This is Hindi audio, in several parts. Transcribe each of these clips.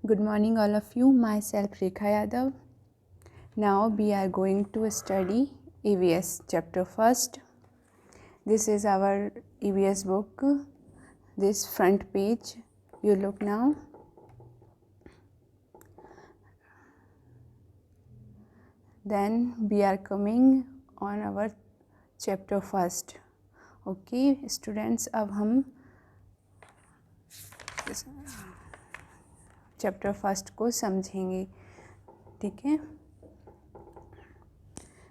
Good morning all of you, myself Rekha Yadav. Now we are going to study EVS chapter 1st. This is our EVS book, this front page, you look now. Then we are coming on our chapter 1st. Okay students, अब हम चैप्टर 1st को समझेंगे, ठीक है।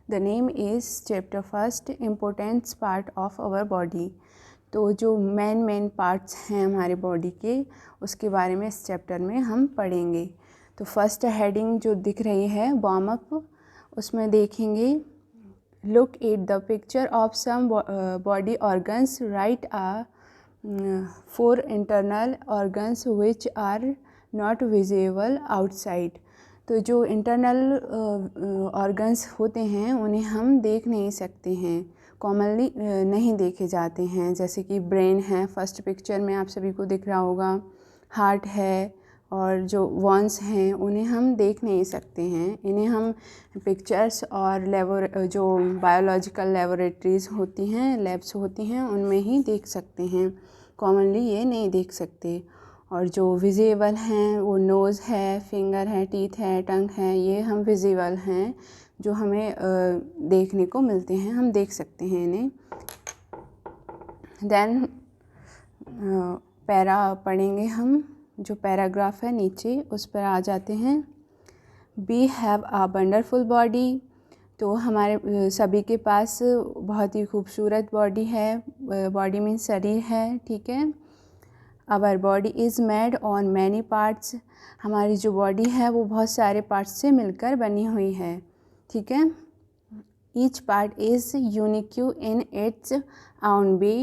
The name is chapter 1st importance part of our body. तो जो मेन पार्ट्स हैं हमारे बॉडी के, उसके बारे में इस चैप्टर में हम पढ़ेंगे। तो फर्स्ट हेडिंग जो दिख रही है वार्म अप, उसमें देखेंगे look at the picture of some body organs, right a 4 internal organs which are not visible outside. तो जो इंटरनल ऑर्गन्स होते हैं उन्हें हम देख नहीं सकते हैं, कॉमनली नहीं देखे जाते हैं। जैसे कि ब्रेन है, फर्स्ट पिक्चर में आप सभी को दिख रहा होगा, हार्ट है, और जो वॉन्स हैं उन्हें हम देख नहीं सकते हैं। इन्हें हम पिक्चर्स और जो बायोलॉजिकल लेबोरेटरीज़ होती हैं, लैब्स होती हैं, उनमें ही देख सकते हैं, कॉमनली ये नहीं देख सकते। और जो विजिबल हैं वो नोज़ है, फिंगर है, टीथ है, टंग है, ये हम विजिबल हैं, जो हमें देखने को मिलते हैं, हम देख सकते हैं इन्हें। देन पैरा पढ़ेंगे हम, जो पैराग्राफ है नीचे उस पर आ जाते हैं। We have a wonderful body. तो हमारे सभी के पास बहुत ही खूबसूरत बॉडी है, बॉडी मीन्स शरीर है, ठीक है। Our body is made on many parts. हमारी जो बॉडी है वो बहुत सारे पार्ट्स से मिलकर बनी हुई है, ठीक है। Each part is unique in its own way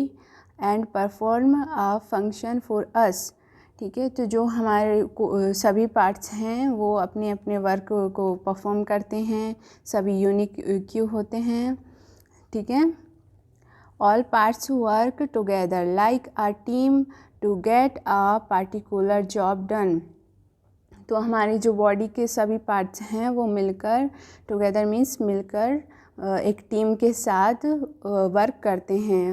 and perform a function for us, ठीक है। तो जो हमारे सभी पार्ट्स हैं वो अपने अपने वर्क को परफॉर्म करते हैं, सभी यूनिक क्यू होते हैं, ठीक है। All parts work together like a team to get a particular job done. तो हमारी जो बॉडी के सभी पार्ट्स हैं वो मिलकर, टुगेदर मीन्स मिलकर, एक टीम के साथ वर्क करते हैं।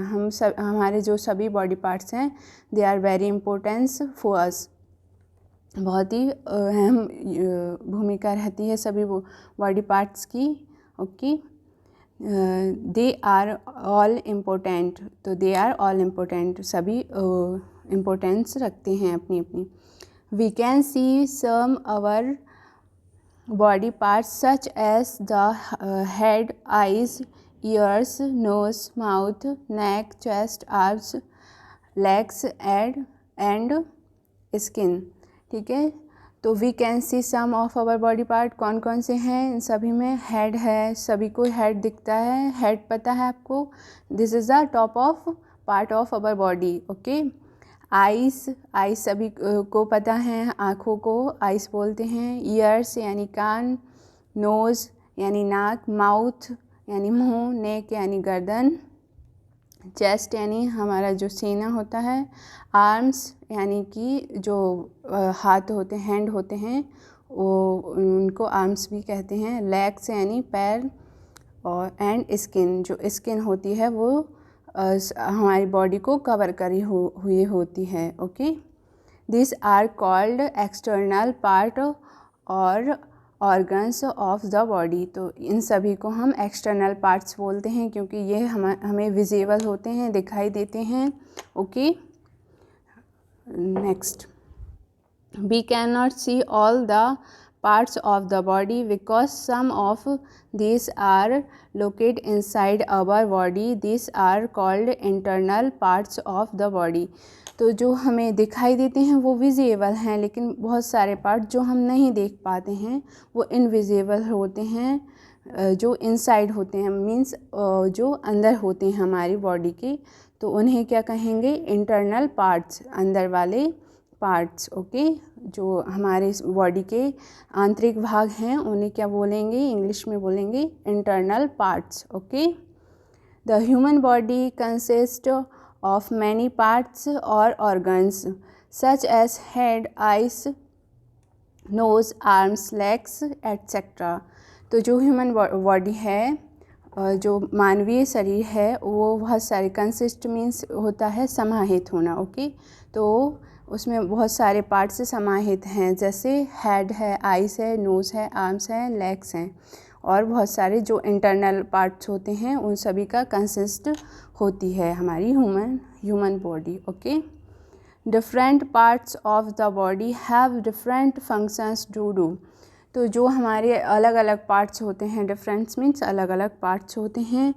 हमारे जो सभी बॉडी पार्ट्स हैं they are very importance for us. बहुत ही अहम भूमिका रहती है सभी बॉडी पार्ट्स की, okay. They are all important. तो दे आर ऑल इम्पोर्टेंट, सभी इम्पोर्टेंस रखते हैं अपनी अपनी। We can see some our body parts such as the head, eyes, ears, nose, mouth, neck, chest, arms, legs and skin, ठीक है। तो we can see some of our body part, कौन कौन से हैं इन सभी में? हेड है, सभी को हेड दिखता है, हेड पता है आपको, this is the top of part of our body, okay. Eyes सभी को पता है, आँखों को आइस बोलते हैं। ईयर्स यानी कान, नोज़ यानी नाक, माउथ यानी मुँह, नेक यानी गर्दन, चेस्ट यानी हमारा जो सीना होता है, आर्म्स यानी कि जो हाथ होते हैं, हैंड होते हैं, वो उनको आर्म्स भी कहते हैं। लेग्स यानी पैर, और एंड स्किन, जो स्किन होती है वो हमारी बॉडी को कवर करी हुई होती है, okay. This are called external part और ऑर्गन्स ऑफ द बॉडी। तो इन सभी को हम एक्सटर्नल पार्ट्स बोलते हैं क्योंकि ये हमें विजिबल होते हैं, दिखाई देते हैं, okay. Next, we can not see all the parts of the body because some of these are located inside our body. These are called internal parts of the body. तो जो हमें दिखाई देते हैं वो विजिबल हैं, लेकिन बहुत सारे पार्ट जो हम नहीं देख पाते हैं वो इनविजिबल होते हैं, जो इनसाइड होते हैं, मीन्स जो अंदर होते हैं हमारी बॉडी के। तो उन्हें क्या कहेंगे? इंटरनल पार्ट्स, अंदर वाले पार्ट्स, ओके। जो हमारे बॉडी के आंतरिक भाग हैं उन्हें क्या बोलेंगे? इंग्लिश में बोलेंगे internal parts, okay. The human body consist of many parts और organs such as head, eyes, nose, arms, legs etcetera. तो जो ह्यूमन बॉडी है, जो मानवीय शरीर है, वो बहुत सारे कंसिस्ट मीन्स होता है समाहित होना। ओके, तो उसमें बहुत सारे पार्ट्स समाहित हैं, जैसे हेड है, आइज़ है, नोज़ है, आर्म्स हैं, लेग्स हैं, और बहुत सारे जो इंटरनल पार्ट्स होते हैं उन सभी का कंसिस्ट होती है हमारी human body. Okay, different parts of the body have different functions to do. तो जो हमारे अलग अलग पार्ट्स होते हैं, डिफरेंट्स मीन्स अलग अलग पार्ट्स होते हैं,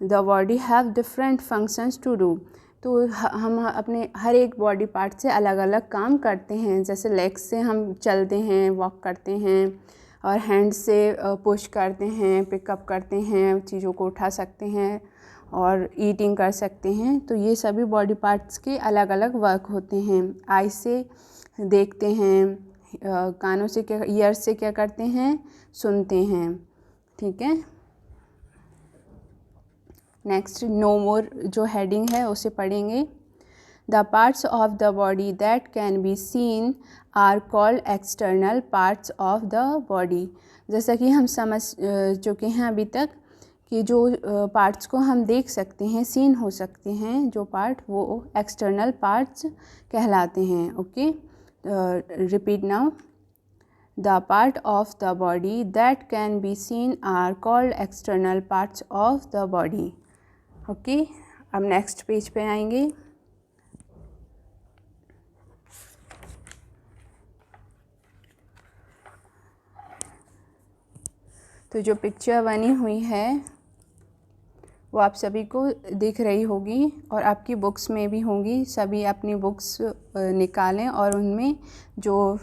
the body have different functions to do. तो हम अपने हर एक बॉडी पार्ट से अलग अलग काम करते हैं। जैसे लेग्स से हम चलते हैं, वॉक करते हैं, और हैंड से पुश करते हैं, पिकअप करते हैं, चीज़ों को उठा सकते हैं और ईटिंग कर सकते हैं। तो ये सभी बॉडी पार्ट्स के अलग अलग वर्क होते हैं। आई से देखते हैं, कानों से क्या, ईयर्स से क्या करते हैं, सुनते हैं। ठीक है, नेक्स्ट नो मोर जो हेडिंग है उसे पढ़ेंगे। The parts of the body that can be seen are called external parts of the body. जैसा कि हम समझ चुके हैं अभी तक कि जो पार्ट्स को हम देख सकते हैं, सीन हो सकते हैं जो पार्ट, वो एक्सटर्नल पार्ट्स कहलाते हैं। Okay, repeat now. The part of the body that can be seen are called external parts of the body. Okay, अब नेक्स्ट पेज पे आएंगे। तो जो पिक्चर बनी हुई है वो आप सभी को दिख रही होगी और आपकी बुक्स में भी होंगी। सभी अपनी बुक्स निकालें और उनमें जो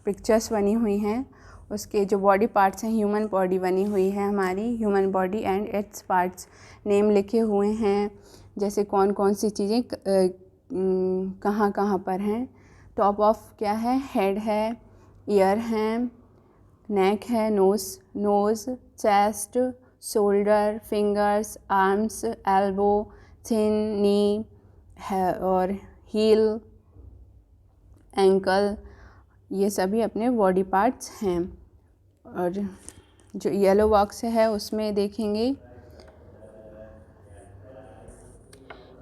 पिक्चर्स बनी हुई हैं उसके जो बॉडी पार्ट्स हैं, ह्यूमन बॉडी बनी हुई है हमारी, human body and its parts, name लिखे हुए हैं, जैसे कौन कौन सी चीज़ें कहाँ कहाँ पर हैं। टॉप ऑफ क्या है, हेड है, ईयर हैं, नेक है, nose, chest, shoulder, fingers, arms, elbow, thin, knee है, और हील, एंकल, ये सभी अपने बॉडी पार्ट्स हैं। और जो येलो बॉक्स है उसमें देखेंगे,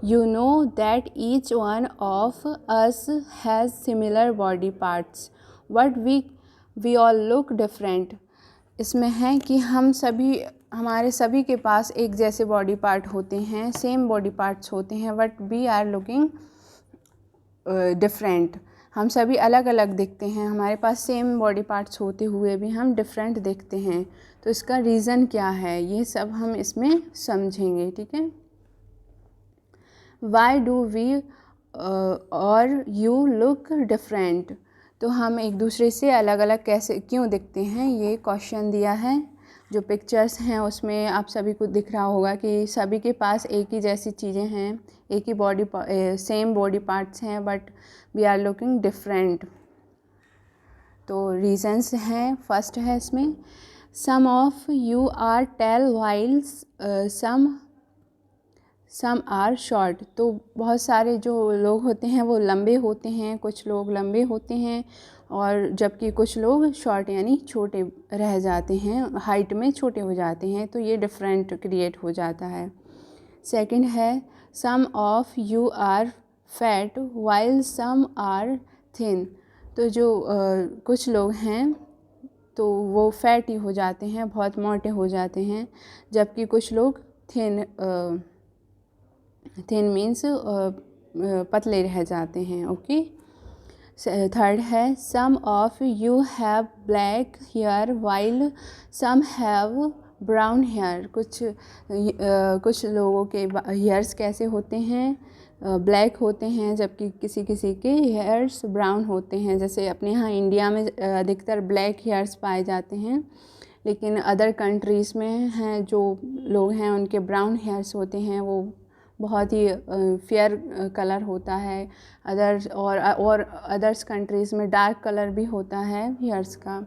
You know that each one of us has similar body parts, but we all look different. इसमें है कि हमारे सभी के पास एक जैसे बॉडी पार्ट होते हैं, सेम बॉडी पार्ट्स होते हैं, but we are looking different. हम सभी अलग अलग दिखते हैं, हमारे पास सेम बॉडी पार्ट्स होते हुए भी हम डिफरेंट दिखते हैं। तो इसका रीज़न क्या है, ये सब हम इसमें समझेंगे। ठीक है, वाई डू वी और यू लुक डिफरेंट। तो हम एक दूसरे से अलग अलग कैसे क्यों दिखते हैं, ये क्वेश्चन दिया है। जो पिक्चर्स हैं उसमें आप सभी को दिख रहा होगा कि सभी के पास एक ही जैसी चीज़ें हैं, एक ही सेम बॉडी पार्ट्स हैं, but we are looking different. तो रीजंस हैं, फर्स्ट है इसमें, some of you are tall while some are short. तो बहुत सारे जो लोग होते हैं वो लंबे होते हैं, कुछ लोग लंबे होते हैं, और जबकि कुछ लोग शॉर्ट यानी छोटे रह जाते हैं, हाइट में छोटे हो जाते हैं। तो ये डिफरेंट क्रिएट हो जाता है। सेकंड है, some of you are fat while some are thin. तो जो कुछ लोग हैं तो वो फैटी हो जाते हैं, बहुत मोटे हो जाते हैं, जबकि कुछ लोग थिन मीन्स पतले रह जाते हैं। ओके, थर्ड है, some of you have black hair while some have brown hair. कुछ लोगों के हेयर्स कैसे होते हैं, ब्लैक होते हैं, जबकि किसी किसी के हेयर्स ब्राउन होते हैं। जैसे अपने यहाँ इंडिया में अधिकतर ब्लैक हेयर्स पाए जाते हैं, लेकिन अदर कंट्रीज़ में हैं जो लोग हैं उनके ब्राउन हेयर्स होते हैं, वो बहुत ही फेयर कलर होता है। और अदर्स कंट्रीज़ में डार्क कलर भी होता है हेयर्स का।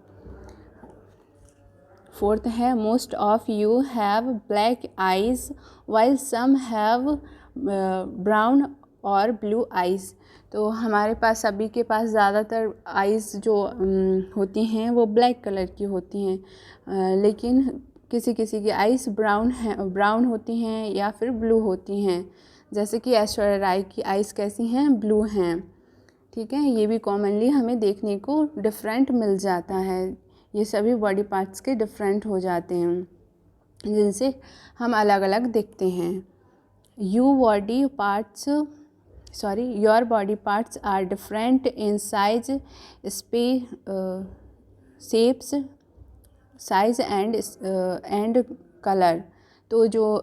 फोर्थ है, most of you have black eyes while some have brown और ब्लू आइज़। तो हमारे पास सभी के पास ज़्यादातर आइज़ जो होती हैं वो ब्लैक कलर की होती हैं, लेकिन किसी किसी की आइज़ ब्राउन होती हैं या फिर ब्लू होती हैं। जैसे कि ऐश्वर्या राय की आइज़ कैसी हैं, ब्लू हैं। ठीक है, ये भी कॉमनली हमें देखने को डिफरेंट मिल जाता है। ये सभी बॉडी पार्ट्स के डिफरेंट हो जाते हैं जिनसे हम अलग अलग दिखते हैं। Your body parts are different in size, shapes, size and colour. तो जो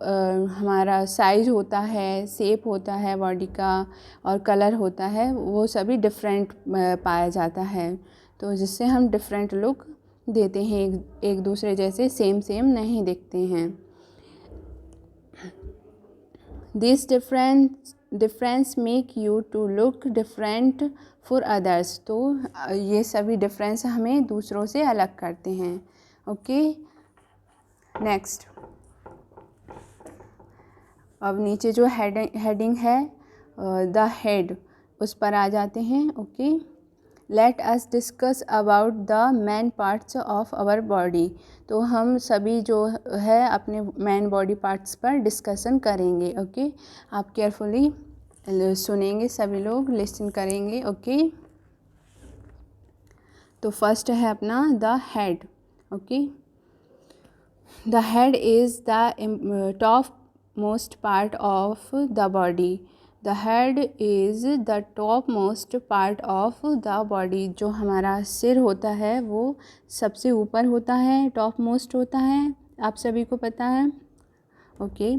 हमारा साइज होता है, शेप होता है बॉडी का और कलर होता है, वो सभी डिफरेंट पाया जाता है। तो जिससे हम डिफरेंट लुक देते हैं, एक दूसरे जैसे सेम नहीं दिखते हैं। This difference make you to look different for others. तो ये सभी डिफरेंस हमें दूसरों से अलग करते हैं। ओके, नेक्स्ट, अब नीचे जो हेडिंग है द हेड, उस पर आ जाते हैं। Okay, let us discuss about the main parts of our body. तो हम सभी जो है अपने मेन बॉडी पार्ट्स पर डिस्कशन करेंगे। ओके, आप केयरफुली सुनेंगे, सभी लोग लिसन करेंगे। ओके, तो फर्स्ट है अपना the head. Okay, the head is the top most part of the body. The head is the top most part of the body. जो हमारा सिर होता है वो सबसे ऊपर होता है, टॉप मोस्ट होता है, आप सभी को पता है। Okay,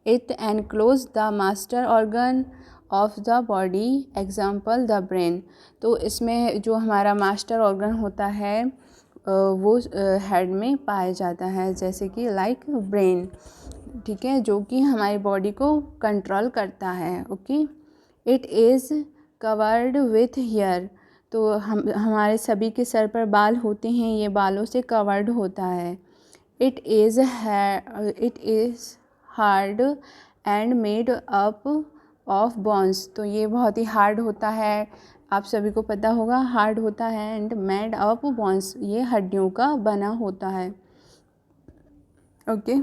it enclose the master organ of the body, example the brain. तो इसमें जो हमारा मास्टर ऑर्गन होता है वो हेड में पाया जाता है, जैसे कि लाइक ब्रेन। ठीक है, जो कि हमारी बॉडी को कंट्रोल करता है। Okay, it is covered with hair. तो हमारे सभी के सर पर बाल होते हैं, ये बालों से कवर्ड होता है। It is hard and made up of bones. तो ये बहुत ही हार्ड होता है, आप सभी को पता होगा, हार्ड होता है एंड मेड ऑफ बोन्स, ये हड्डियों का बना होता है। Okay,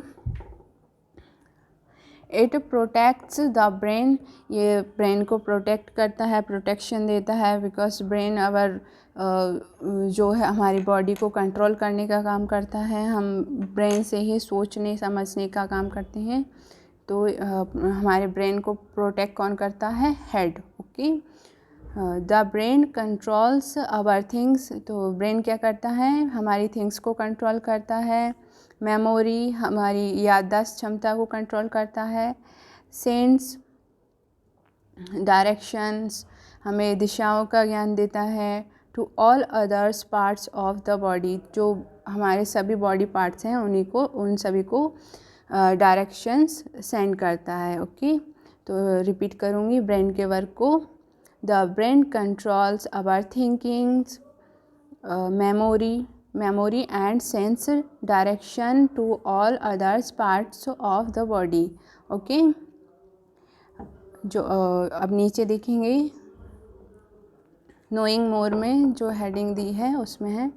it protects the brain. ये ब्रेन को प्रोटेक्ट करता है, प्रोटेक्शन देता है, बिकॉज ब्रेन अवर जो है हमारी बॉडी को कंट्रोल करने का काम करता है। हम ब्रेन से ही सोचने समझने का काम करते हैं। तो हमारे ब्रेन को प्रोटेक्ट कौन करता है, head. Okay, the brain controls our things. तो ब्रेन क्या करता है, हमारी थिंग्स को कंट्रोल करता है। मेमोरी, हमारी याददाश्त क्षमता को कंट्रोल करता है। सेंस, डायरेक्शंस, हमें दिशाओं का ज्ञान देता है। To all others parts of the body, जो हमारे सभी बॉडी पार्ट्स हैं उन सभी को डायरेक्शंस सेंड करता है। ओके, तो रिपीट करूँगी ब्रेन के वर्क को। The brain controls our thinkings, memory and sense direction to all others parts of the body. Okay, जो अब नीचे देखेंगे नोइंग मोर में जो हेडिंग दी है उसमें है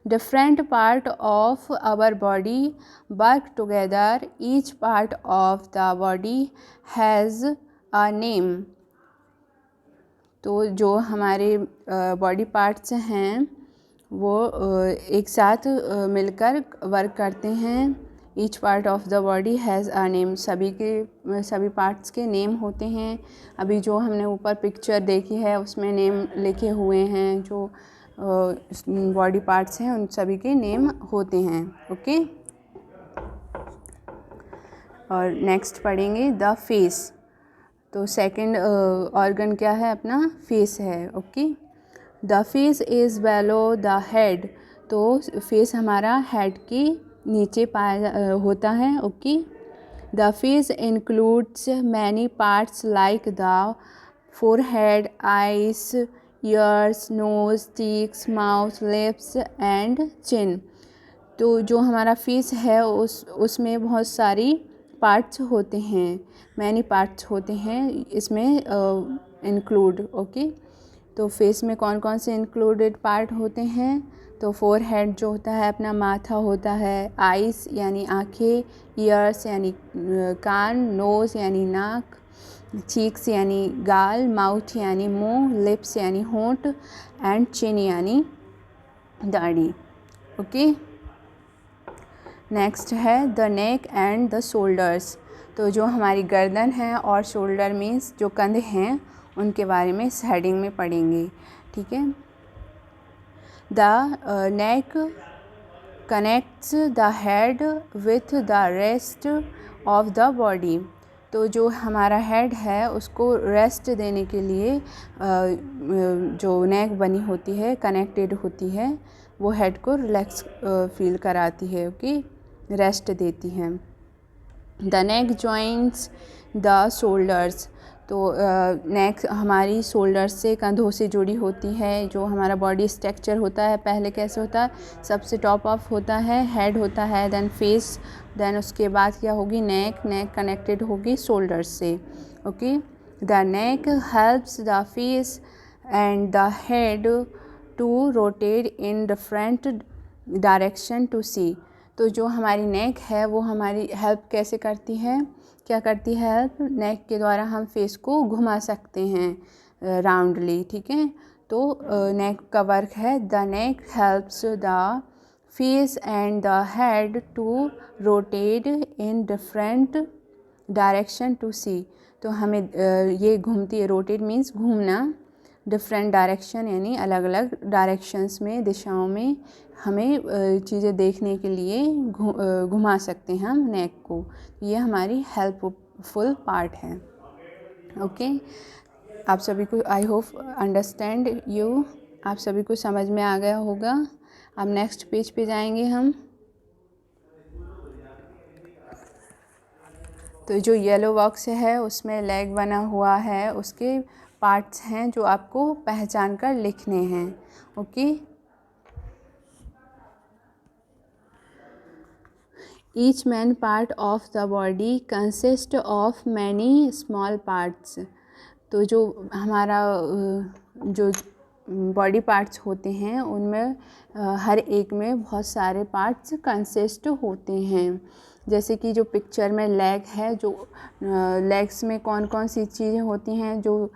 different part of our body work together, each part of the body has a name. तो जो हमारे बॉडी पार्ट्स हैं वो एक साथ मिलकर वर्क करते हैं। Each part of the body has a name, सभी पार्ट्स के नेम होते हैं। अभी जो हमने ऊपर पिक्चर देखी है उसमें नेम लिखे हुए हैं, जो बॉडी पार्ट्स हैं उन सभी के नेम होते हैं। ओके, और नेक्स्ट पढ़ेंगे द फेस। तो सेकंड ऑर्गन क्या है अपना, फेस है। Okay, the face is below the head. तो फेस हमारा हेड के नीचे पाया होता है। Okay, the face includes many parts like the forehead, eyes, ears, nose, cheeks, mouth, lips and chin. तो जो हमारा फेस है उसमें बहुत सारी पार्ट्स होते हैं, मैनी पार्ट्स होते हैं इसमें इंक्लूड। ओके, तो फेस में कौन कौन से इंक्लूडेड पार्ट होते हैं? तो फोरहेड जो होता है अपना माथा होता है, आइज़ यानी आँखें, ईयर्स यानी कान, नोज़ यानी नाक, चीक्स यानी गाल, माउथ यानी मुंह, लिप्स यानी होंठ, एंड चिन यानी दाढ़ी। ओके, नेक्स्ट है the neck and the shoulders. तो जो हमारी गर्दन है और शोल्डर मीन्स जो कंधे हैं उनके बारे में इस हेडिंग में पढ़ेंगे। ठीक है, the neck connects the head with the rest of the body. तो जो हमारा हेड है उसको रेस्ट देने के लिए जो नेक बनी होती है, कनेक्टेड होती है, वो हेड को रिलैक्स फील कराती है। ओके, रेस्ट देती है। The neck joints the shoulders. तो नेक हमारी शोल्डर्स से, कंधों से जुड़ी होती है। जो हमारा बॉडी स्ट्रक्चर होता है पहले कैसे होता है? सबसे टॉप ऑफ होता है हेड होता है, देन फेस, देन उसके बाद क्या होगी? नेक। नेक कनेक्टेड होगी शोल्डर से। Okay, the neck helps the face and the head to rotate in different direction to see. तो जो हमारी नेक है वो हमारी हेल्प कैसे करती है? क्या करती है हेल्प? नेक के द्वारा हम फेस को घुमा सकते हैं राउंडली। ठीक है, तो नेक का वर्क है the neck helps the face and the head to rotate in different direction to see. तो हमें ये घूमती है, रोटेट मीन्स घूमना, डिफरेंट डायरेक्शन यानी अलग अलग डायरेक्शंस में, दिशाओं में हमें चीज़ें देखने के लिए घुमा सकते हैं हम नेक को। ये हमारी हेल्पफुल पार्ट है। ओके, आप सभी को आई होप अंडरस्टैंड यू, आप सभी को समझ में आ गया होगा। अब नेक्स्ट पेज पे जाएंगे हम। तो जो येलो बॉक्स है उसमें लेग बना हुआ है, उसके पार्ट्स हैं जो आपको पहचान कर लिखने हैं। Okay, each man part of the body consist of many small parts. तो जो हमारा जो बॉडी पार्ट्स होते हैं उनमें हर एक में बहुत सारे पार्ट्स कंसिस्ट होते हैं। जैसे कि जो पिक्चर में लेग है, जो लेग्स में कौन कौन सी चीज़ें होती हैं? जो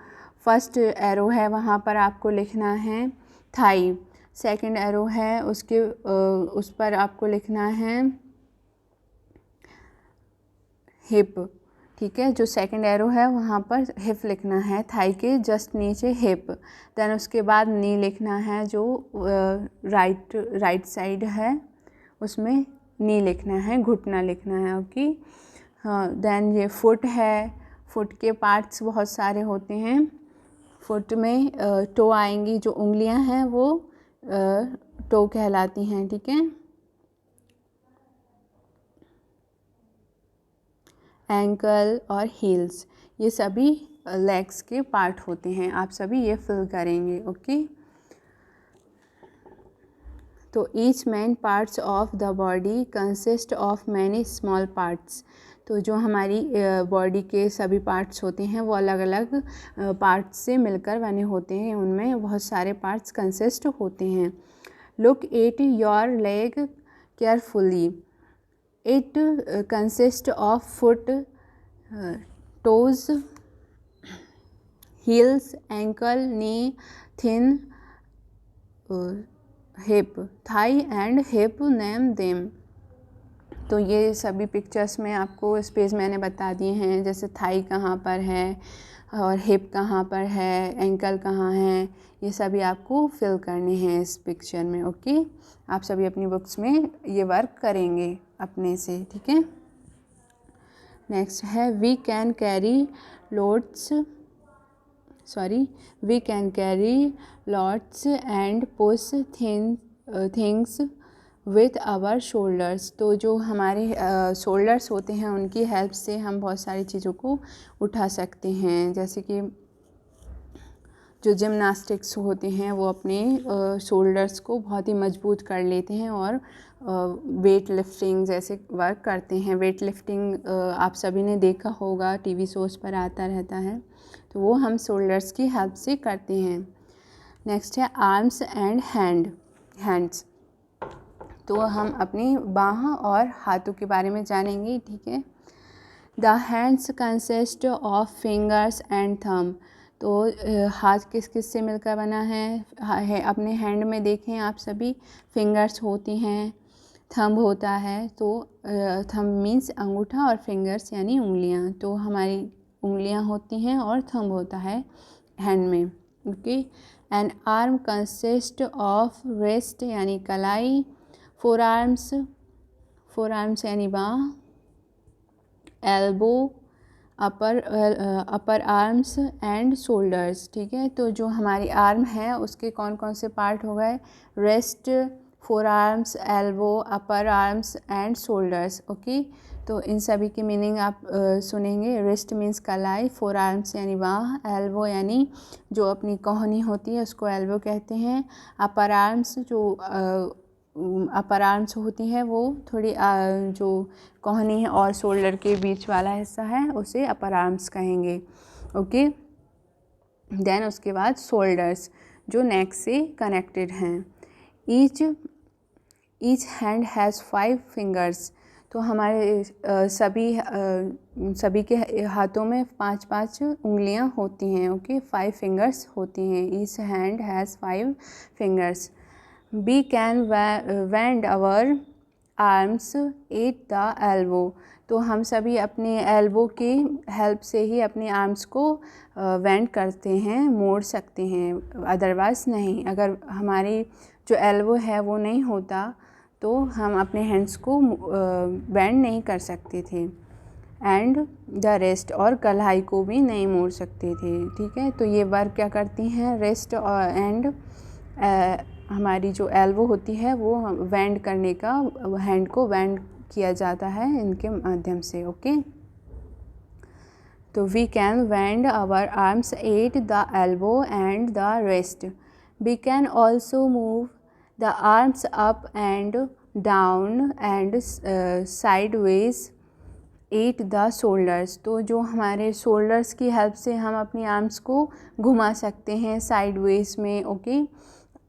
फर्स्ट एरो है वहाँ पर आपको लिखना है थाई, सेकंड एरो है उसके उस पर आपको लिखना है हिप। ठीक है, जो सेकंड एरो है वहाँ पर हिप लिखना है, थाई के जस्ट नीचे हिप। देन उसके बाद नी लिखना है, जो राइट साइड है उसमें नी लिखना है, घुटना लिखना है। ओके, हाँ, देन ये फुट है, फुट के पार्ट्स बहुत सारे होते हैं। फुट में टो आएंगी, जो उंगलियां हैं वो टो कहलाती हैं। ठीक है, एंकल और हील्स, ये सभी लेग्स के पार्ट होते हैं। आप सभी ये फिल करेंगे। ओके, तो each man parts of the body consist of many small parts. तो जो हमारी बॉडी के सभी पार्ट्स होते हैं वो अलग अलग पार्ट्स से मिलकर बने होते हैं, उनमें बहुत सारे पार्ट्स कंसिस्ट होते हैं। Look at your leg carefully, it consist of foot, toes, heels, ankle, knee, thin, hip, thigh and hip, name them. तो ये सभी पिक्चर्स में आपको इस पेज मैंने बता दिए हैं, जैसे थाई कहाँ पर है और हिप कहाँ पर है, एंकल कहाँ है, ये सभी आपको फिल करने हैं इस पिक्चर में। ओके, आप सभी अपनी बुक्स में ये वर्क करेंगे अपने से। ठीक है, नेक्स्ट है we can carry lots and push things with our shoulders. तो जो हमारे शोल्डर्स होते हैं उनकी हेल्प से हम बहुत सारी चीज़ों को उठा सकते हैं। जैसे कि जो जिम्नास्टिक्स होते हैं वो अपने शोल्डर्स को बहुत ही मजबूत कर लेते हैं और वेट लिफ्टिंग जैसे वर्क करते हैं। वेट लिफ्टिंग आप सभी ने देखा होगा, टीवी शोज़ पर आता रहता है, तो वो हम शोल्डर्स की हेल्प से करते हैं। नेक्स्ट है आर्म्स एंड हैंड्स। तो हम अपनी बाह और हाथों के बारे में जानेंगे, ठीक है। The hands consist of fingers and thumb. तो हाथ किस किस से मिलकर बना है अपने हैंड में देखें आप सभी, फिंगर्स होती हैं, थंब होता है। तो थंब मीन्स अंगूठा और फिंगर्स यानी उंगलियां। तो हमारी उंगलियां होती हैं और थंब होता है हैंड में, okay. And arm consist of wrist यानी कलाई, फोर आर्म्स यानी बाँह, elbow, upper arms and shoulders, ठीक है। तो जो हमारी आर्म है उसके कौन कौन से पार्ट हो गए, wrist, forearms, elbow, upper arms and shoulders, okay. तो इन सभी की मीनिंग आप सुनेंगे। रिस्ट मीन्स कलाई, फोर आर्म्स यानी बाँह, एल्बो यानी जो अपनी कोहनी होती है उसको एल्बो कहते हैं, अपर आर्म्स जो अपर आर्म्स होती हैं वो थोड़ी जो कोहनी है और शोल्डर के बीच वाला हिस्सा है उसे अपर आर्म्स कहेंगे, ओके। देन उसके बाद शोल्डर्स जो नेक से कनेक्टेड हैं। Each hand has 5 fingers. तो हमारे सभी के हाथों में 5-5 उंगलियां होती हैं, ओके। 5 फिंगर्स होती हैं। Each hand has 5 fingers. We can bend our arms at the elbow। तो हम सभी अपने एल्बो की हेल्प से ही अपने आर्म्स को बेंड करते हैं, मोड़ सकते हैं, अदरवाइज़ नहीं। अगर हमारी जो एल्बो है वो नहीं होता तो हम अपने हैंड्स को बेंड नहीं कर सकते थे। एंड द रेस्ट, और कलाई को भी नहीं मोड़ सकते थे, ठीक है। तो ये वर्क क्या करती हैं, रेस्ट और एंड हमारी जो एल्बो होती है वो बेंड करने का, हैंड को बेंड किया जाता है इनके माध्यम से, ओके। तो we can bend our arms at the elbow and the wrist. We can also move the arms up and down and sideways at the shoulders. तो जो हमारे शोल्डर्स की हेल्प से हम अपनी आर्म्स को घुमा सकते हैं साइडवेज में, ओके।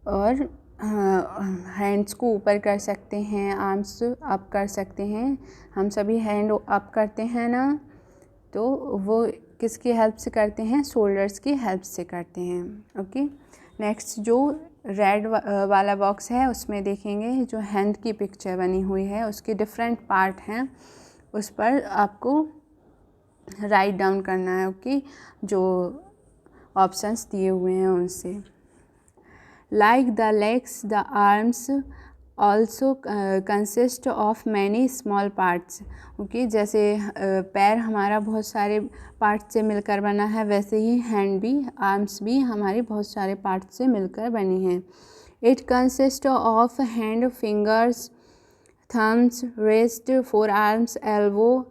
और हैंड्स को ऊपर कर सकते हैं, आर्म्स अप कर सकते हैं। हम सभी हैंड अप करते हैं ना, तो वो किसकी हेल्प से करते हैं, शोल्डर्स की हेल्प से करते हैं, ओके। नेक्स्ट जो रेड वाला बॉक्स है उसमें देखेंगे जो हैंड की पिक्चर बनी हुई है, उसके डिफरेंट पार्ट हैं, उस पर आपको राइट डाउन करना है, ओके। जो ऑप्शंस दिए हुए हैं उनसे। Like the legs, the arms also consist of many small parts, okay. जैसे पैर हमारा बहुत सारे पार्ट से मिलकर बना है, वैसे ही हैंड भी, आर्म्स भी हमारी बहुत सारे पार्ट से मिलकर बनी हैं। It consist of hand, fingers, thumbs, wrist, forearms, elbow,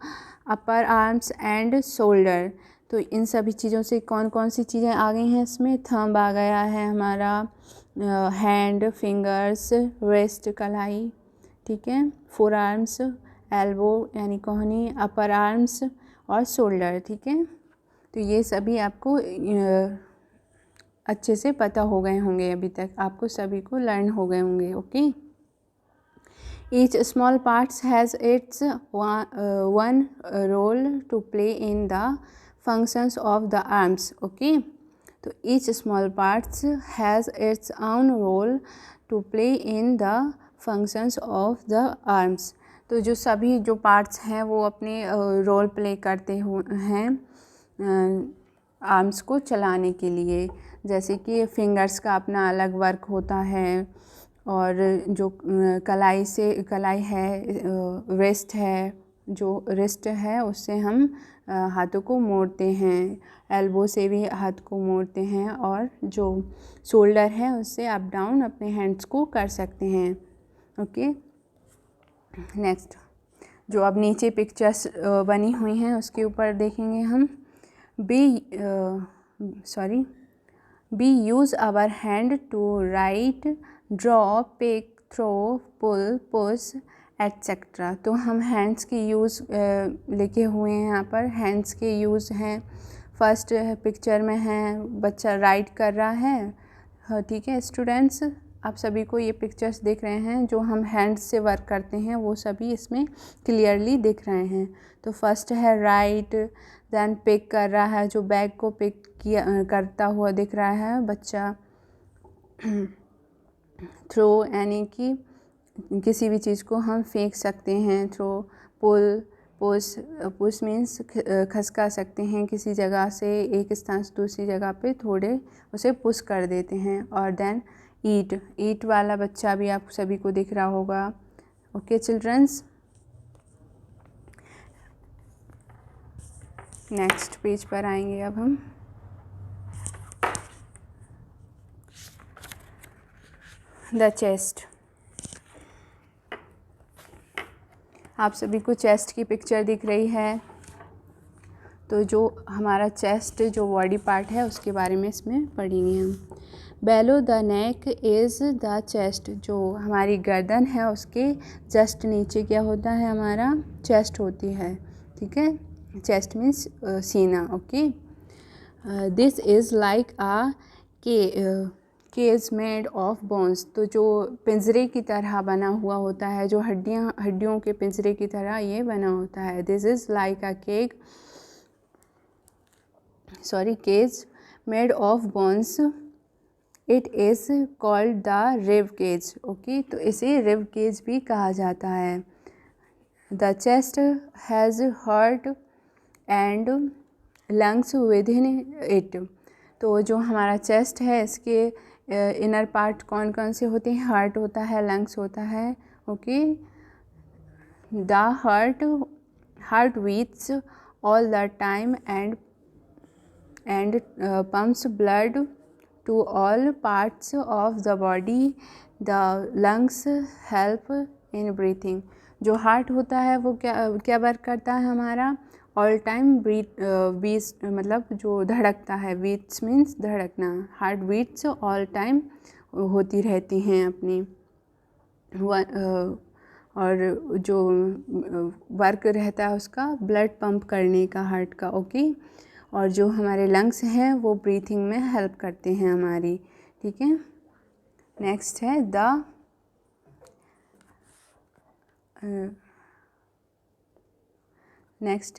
upper arms and shoulder. तो इन सभी चीज़ों से कौन कौन सी चीज़ें आ गई हैं इसमें, थंब आ गया है हमारा, हैंड, फिंगर्स, रिस्ट कलाई, ठीक है, फोर आर्म्स, एल्बो यानी कोहनी, अपर आर्म्स और शोल्डर, ठीक है। तो ये सभी आपको अच्छे से पता हो गए होंगे, अभी तक आपको सभी को लर्न हो गए होंगे, okay. Each small part has its one role to play in the functions of the arms, okay। तो each small parts has its own role to play in the functions of the arms। तो जो सभी जो पार्ट्स हैं वो अपने रोल प्ले करते हैं आर्म्स को चलाने के लिए। जैसे कि फिंगर्स का अपना अलग वर्क होता है, और जो कलाई है, रिस्ट है, जो रिस्ट है उससे हम हाथों को मोड़ते हैं, एल्बो से भी हाथ को मोड़ते हैं, और जो शोल्डर है उससे अप डाउन अपने हैंड्स को कर सकते हैं, ओके। नेक्स्ट जो अब नीचे पिक्चर्स बनी हुई हैं उसके ऊपर देखेंगे हम। We use our hand to write, draw, pick, throw, pull, push, etc. तो हम हैंड्स के यूज़ लिखे हुए हैं यहाँ पर, हैंड्स के यूज़ हैं। फर्स्ट पिक्चर में है बच्चा राइट कर रहा है, ठीक है स्टूडेंट्स, आप सभी को ये पिक्चर्स दिख रहे हैं, जो हम हैंड्स से वर्क करते हैं वो सभी इसमें क्लियरली दिख रहे हैं। तो फर्स्ट है राइट, देन पिक कर रहा है, जो बैग को पिक किया करता हुआ दिख रहा है बच्चा। थ्रो यानी कि किसी भी चीज़ को हम फेंक सकते हैं, थ्रो। पुल, पुश, पुश मीन्स खसका सकते हैं किसी जगह से एक स्थान से दूसरी जगह पे, थोड़े उसे पुश कर देते हैं। और देन ईट, ईट वाला बच्चा भी आप सभी को दिख रहा होगा। ओके चिल्ड्रंस, नेक्स्ट पेज पर आएंगे अब हम। द चेस्ट, आप सभी को चेस्ट की पिक्चर दिख रही है। तो जो हमारा चेस्ट जो बॉडी पार्ट है उसके बारे में इसमें पढ़ेंगे हम। बेलो the neck is the chest, जो हमारी गर्दन है उसके जस्ट नीचे क्या होता है, हमारा चेस्ट होती है, ठीक है। चेस्ट मीन्स सीना, okay. This is like a cage made of bones, तो जो पिंजरे की तरह बना हुआ होता है, जो हड्डियों के पिंजरे की तरह ये बना होता है। This is like a cage made of bones, it is called the rib cage, okay. तो इसे रिब केज भी कहा जाता है। The chest has heart and lungs within it, तो जो हमारा चेस्ट है इसके इनर पार्ट कौन कौन से होते हैं, हार्ट होता है, लंग्स होता है, okay. The heart beats all the time and pumps blood to all parts of the body, the lungs help in breathing, जो हार्ट होता है वो क्या वर्क करता है हमारा, ऑल टाइम बीट्स मतलब जो धड़कता है, बीट्स मीन्स धड़कना, हार्ट बीट्स ऑल टाइम होती रहती हैं अपनी, और जो वर्क रहता है उसका ब्लड पंप करने का हार्ट का, ओके। और जो हमारे लंग्स हैं वो ब्रीथिंग में हेल्प करते हैं हमारी, ठीक है। नेक्स्ट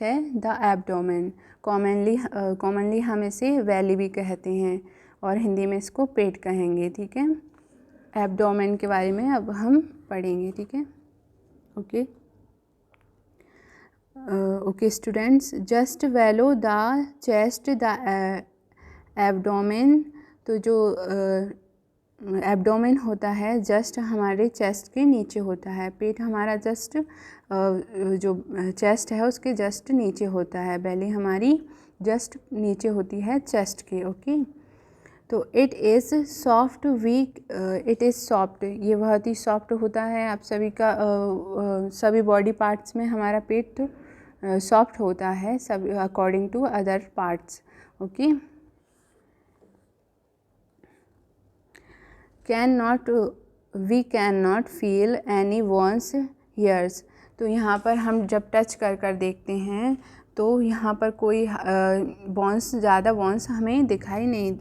है द एब्डोमेन, कॉमनली हम इसे वैली भी कहते हैं और हिंदी में इसको पेट कहेंगे, ठीक है। एब्डोमेन के बारे में अब हम पढ़ेंगे, ठीक है। Okay students, just वैलो the chest the abdomen, तो जो एब्डोमेन होता है जस्ट हमारे चेस्ट के नीचे होता है, पेट हमारा जस्ट जो चेस्ट है उसके जस्ट नीचे होता है, बेली हमारी जस्ट नीचे होती है चेस्ट के, ओके। तो it is soft weak, it is soft, ये बहुत ही सॉफ्ट होता है। आप सभी का सभी बॉडी पार्ट्स में हमारा पेट सॉफ्ट होता है, सब according to other parts, okay. We can not feel any ones hears, तो यहाँ पर हम जब टच कर देखते हैं तो यहाँ पर कोई बॉन्स, ज़्यादा बॉन्स हमें दिखाई नहीं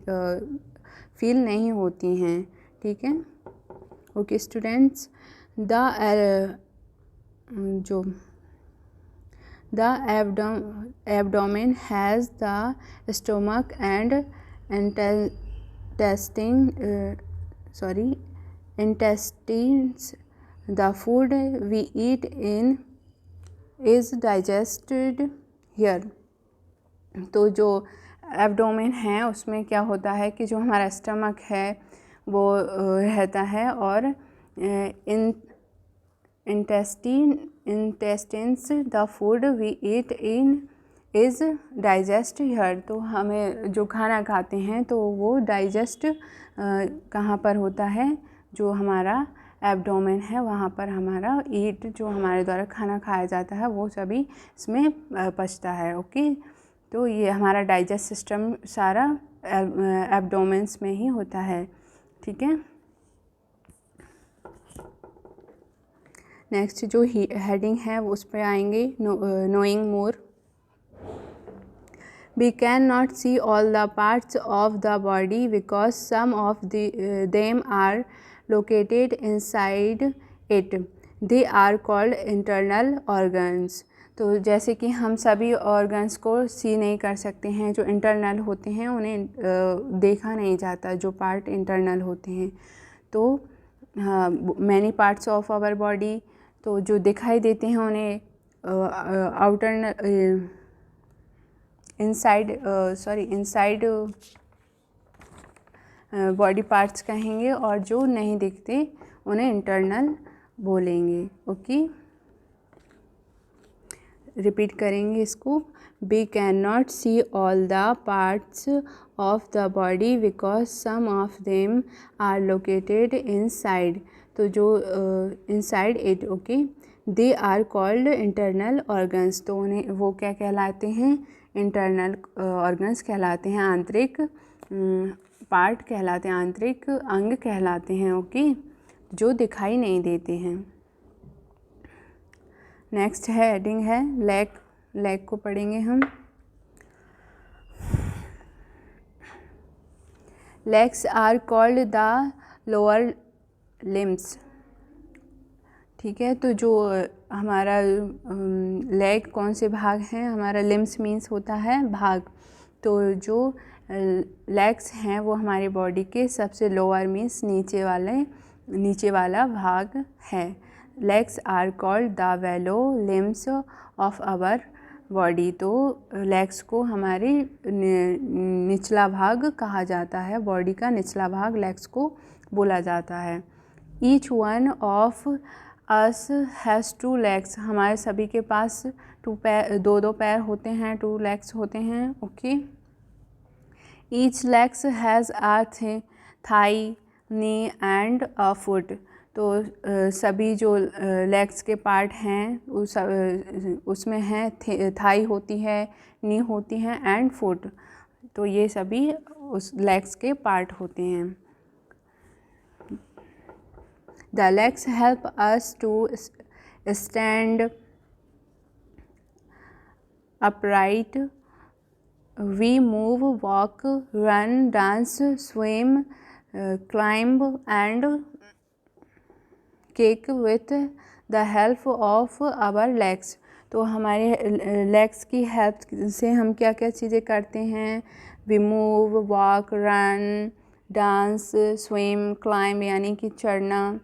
फील नहीं होती हैं, ठीक है। Okay students, the abdomen has the stomach and intestines, the food we eat in is digested here, तो जो एब्डोमेन है उसमें क्या होता है कि जो हमारा स्टमक है वो रहता है, और intestines the food we eat in is digest here, तो हमें जो खाना खाते हैं तो वो डाइजेस्ट कहाँ पर होता है, जो हमारा एब्डोमेन है वहाँ पर हमारा ईट, जो हमारे द्वारा खाना खाया जाता है वो सभी इसमें पचता है, ओके। तो ये हमारा डाइजेस्ट सिस्टम सारा एब्डोमेंस में ही होता है, ठीक है। नेक्स्ट जो हेडिंग है उस पर आएंगे, knowing more. We cannot see all the parts of the body because some of them are located inside it. They are called internal organs. तो जैसे कि हम सभी ऑर्गन्स को सी नहीं कर सकते हैं, जो इंटरनल होते हैं उन्हें देखा नहीं जाता, जो पार्ट इंटरनल होते हैं। तो many parts of our body, तो जो दिखाई देते हैं उन्हें इनसाइड बॉडी पार्ट्स कहेंगे, और जो नहीं दिखते उन्हें इंटरनल बोलेंगे। ओके, रिपीट करेंगे इसको। We can not see all the parts of the body because some of them are located inside, तो जो inside it, okay. They are called internal organs, तो उन्हें वो क्या कहलाते हैं, इंटरनल ऑर्गन्स कहलाते हैं, आंतरिक पार्ट कहलाते हैं, आंतरिक अंग कहलाते हैं, ओके, जो दिखाई नहीं देते हैं। नेक्स्ट है हेडिंग है लेग। लेग को पढ़ेंगे हम। Legs are called the lower limbs, ठीक है। तो जो हमारा लेग कौन से भाग हैं, हमारा लिम्स मीन्स होता है भाग, तो जो लेग्स हैं वो हमारी बॉडी के सबसे लोअर मीन्स नीचे वाला भाग है। लेग्स आर कॉल्ड द वेलो लिम्स ऑफ आवर बॉडी, तो लेग्स को हमारी निचला भाग कहा जाता है, बॉडी का निचला भाग लेग्स को बोला जाता है। Each one of us has 2 legs, हमारे सभी के पास 2 पैर होते हैं, 2 legs होते हैं, okay. Each legs has a thigh, knee and a foot, तो सभी जो लेग्स के पार्ट हैं उसमें हैं थाई होती है, नी होती है एंड फुट, तो ये सभी उस लेग्स के पार्ट होते हैं। The legs help us to stand upright. We move, walk, run, dance, swim, climb and kick with the help of our legs. तो हमारे लेग्स की हेल्प से हम क्या क्या चीज़ें करते हैं, we move, walk, run, dance, swim, climb यानी कि चढ़ना,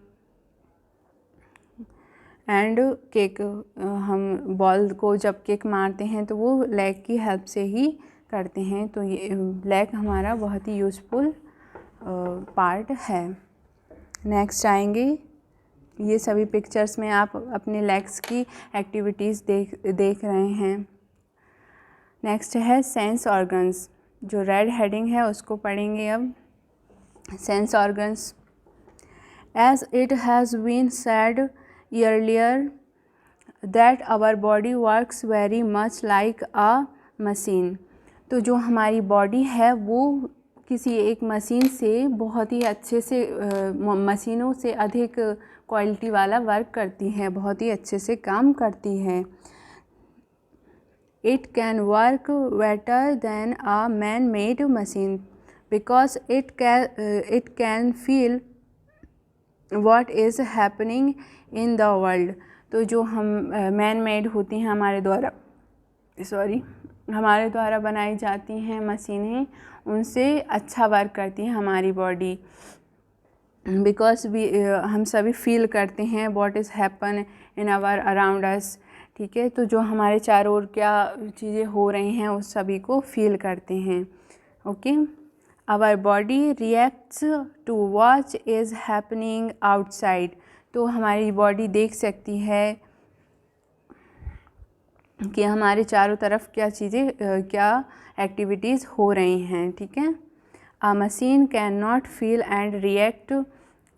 एंड किक, हम बॉल को जब किक मारते हैं तो वो लेग की हेल्प से ही करते हैं। तो ये लेग हमारा बहुत ही यूज़फुल पार्ट है। नेक्स्ट आएंगे, ये सभी पिक्चर्स में आप अपने लेग्स की एक्टिविटीज़ देख रहे हैं। नेक्स्ट है सेंस ऑर्गन्स, जो रेड हेडिंग है उसको पढ़ेंगे अब। Sense organs, as it has been said earlier that our body works very much like a machine, तो जो हमारी बॉडी है वो किसी एक मशीन से बहुत ही अच्छे से मशीनों से अधिक क्वालिटी वाला वर्क करती है, बहुत ही अच्छे से काम करती है। It can work better than a man-made machine because it can feel what is happening in the world, तो जो हम मैन मेड होती हैं हमारे द्वारा बनाई जाती हैं मशीनें, उनसे अच्छा वर्क करती है हमारी बॉडी, बिकॉज हम सभी फील करते हैं what is happen in our around us, ठीक है। तो जो हमारे चारों ओर क्या चीज़ें हो रही हैं उस सभी को फील करते हैं, okay. Our body reacts to watch is happening outside, तो हमारी बॉडी देख सकती है कि हमारे चारों तरफ क्या चीज़ें क्या एक्टिविटीज़ हो रही हैं, ठीक है। अ machine can not feel and react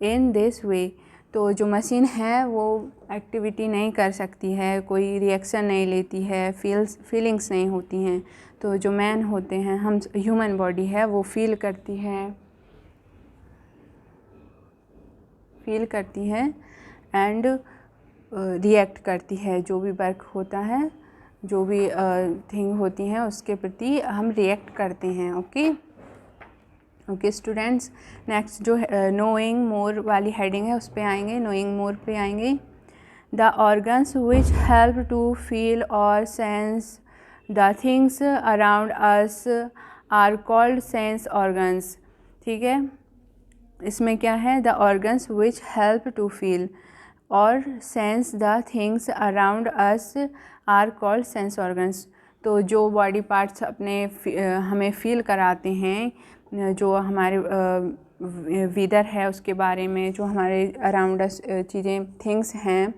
in this way, तो जो मशीन है वो एक्टिविटी नहीं कर सकती है, कोई रिएक्शन नहीं लेती है, फीलिंग्स नहीं होती हैं। तो जो मैन होते हैं, हम ह्यूमन बॉडी है वो फील करती है एंड रिएक्ट करती है। जो भी वर्क होता है, जो भी थिंग होती हैं उसके प्रति हम रिएक्ट करते हैं। ओके स्टूडेंट्स, नेक्स्ट जो नोइंग मोर वाली हेडिंग है उस पे आएंगे, नोइंग मोर पे आएंगे। The organs which help to feel और sense the things around us are called sense organs. ठीक है, इसमें क्या है, the organs which help to feel और sense the things around us are called sense organs. तो जो बॉडी पार्ट्स अपने हमें फील कराते हैं, जो हमारे वेदर है उसके बारे में, जो हमारे अराउंड अस चीज़ें थिंग्स हैं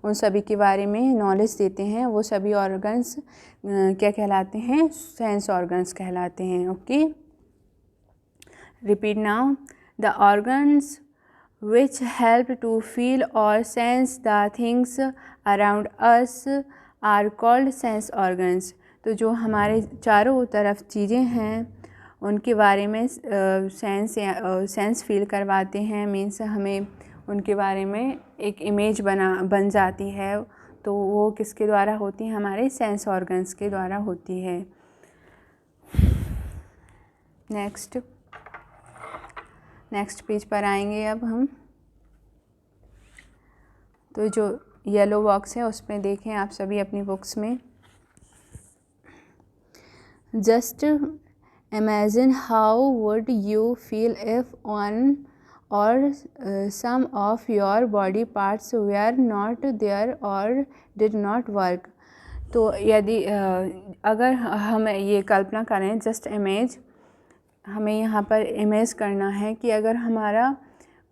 उन सभी के बारे में नॉलेज देते हैं, वो सभी ऑर्गन्स क्या कहलाते हैं, सेंस ऑर्गन्स कहलाते हैं। Okay, repeat now, the organs which help to feel or sense the things around us are called sense organs। तो जो हमारे चारों तरफ चीज़ें हैं उनके बारे में सेंस फील करवाते हैं, मीन्स हमें उनके बारे में एक इमेज बन जाती है। तो वो किसके द्वारा होती है, हमारे सेंस ऑर्गन्स के द्वारा होती है। नेक्स्ट पेज पर आएंगे अब हम। तो जो येलो बॉक्स है उसमें देखें आप सभी अपनी बुक्स में, just imagine how would you feel if one और some of your body parts were not there और डिड नॉट वर्क। तो यदि अगर हम ये कल्पना करें, जस्ट इमेज, हमें यहाँ पर इमेज करना है कि अगर हमारा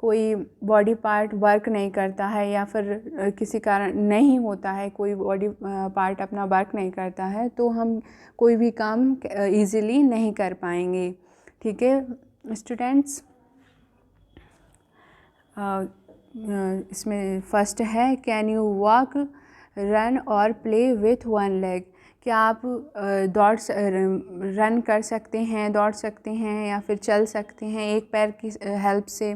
कोई बॉडी पार्ट वर्क नहीं करता है या फिर किसी कारण नहीं होता है, कोई बॉडी पार्ट अपना वर्क नहीं करता है, तो हम कोई भी काम इजीली नहीं कर पाएंगे। ठीक है स्टूडेंट्स, इसमें फर्स्ट है, कैन यू वॉक, रन और प्ले विथ वन लेग। क्या आप रन कर सकते हैं, दौड़ सकते हैं या फिर चल सकते हैं एक पैर की हेल्प से?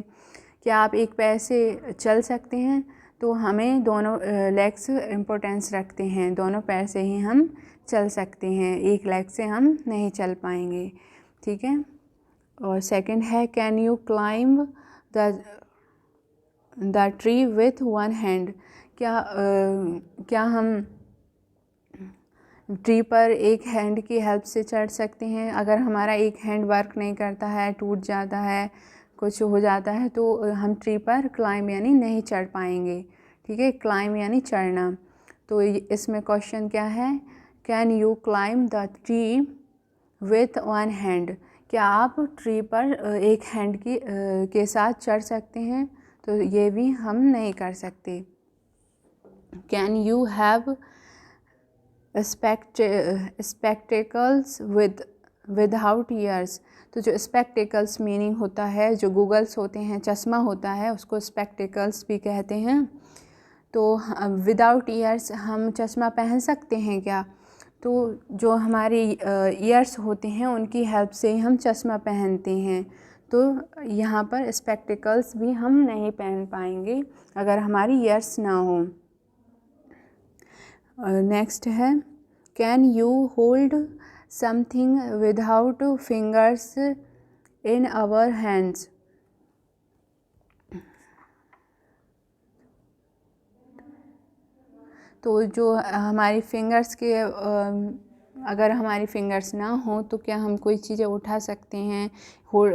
क्या आप एक पैर से चल सकते हैं? तो हमें दोनों लेग्स इम्पोर्टेंस रखते हैं, दोनों पैर से ही हम चल सकते हैं, एक लेग से हम नहीं चल पाएंगे। ठीक है, और सेकंड है, can you climb the tree with one hand. क्या हम ट्री पर एक हैंड की हेल्प से चढ़ सकते हैं? अगर हमारा एक हैंड वर्क नहीं करता है, टूट जाता है, कुछ हो जाता है, तो हम ट्री पर क्लाइंब यानी नहीं चढ़ पाएंगे। ठीक है, क्लाइंब यानी चढ़ना। तो इसमें क्वेश्चन क्या है, can you climb the tree with one hand. क्या आप ट्री पर एक हैंड के साथ चढ़ सकते हैं? तो ये भी हम नहीं कर सकते। Can you have spectacles without years. तो जो स्पेक्टेकल्स मीनिंग होता है, जो गूगल्स होते हैं, चश्मा होता है, उसको स्पेक्टेकल्स भी कहते हैं। तो विदाउट ईयर्स हम चश्मा पहन सकते हैं क्या? तो जो हमारे ईयर्स होते हैं उनकी हेल्प से हम चश्मा पहनते हैं। तो यहाँ पर स्पेक्टेकल्स भी हम नहीं पहन पाएंगे अगर हमारी ईयर्स ना हो। नेक्स्ट है, can you hold something without fingers in our hands. तो जो हमारी फिंगर्स के अगर हमारी फिंगर्स ना हो तो क्या हम कोई चीज़ें उठा सकते हैं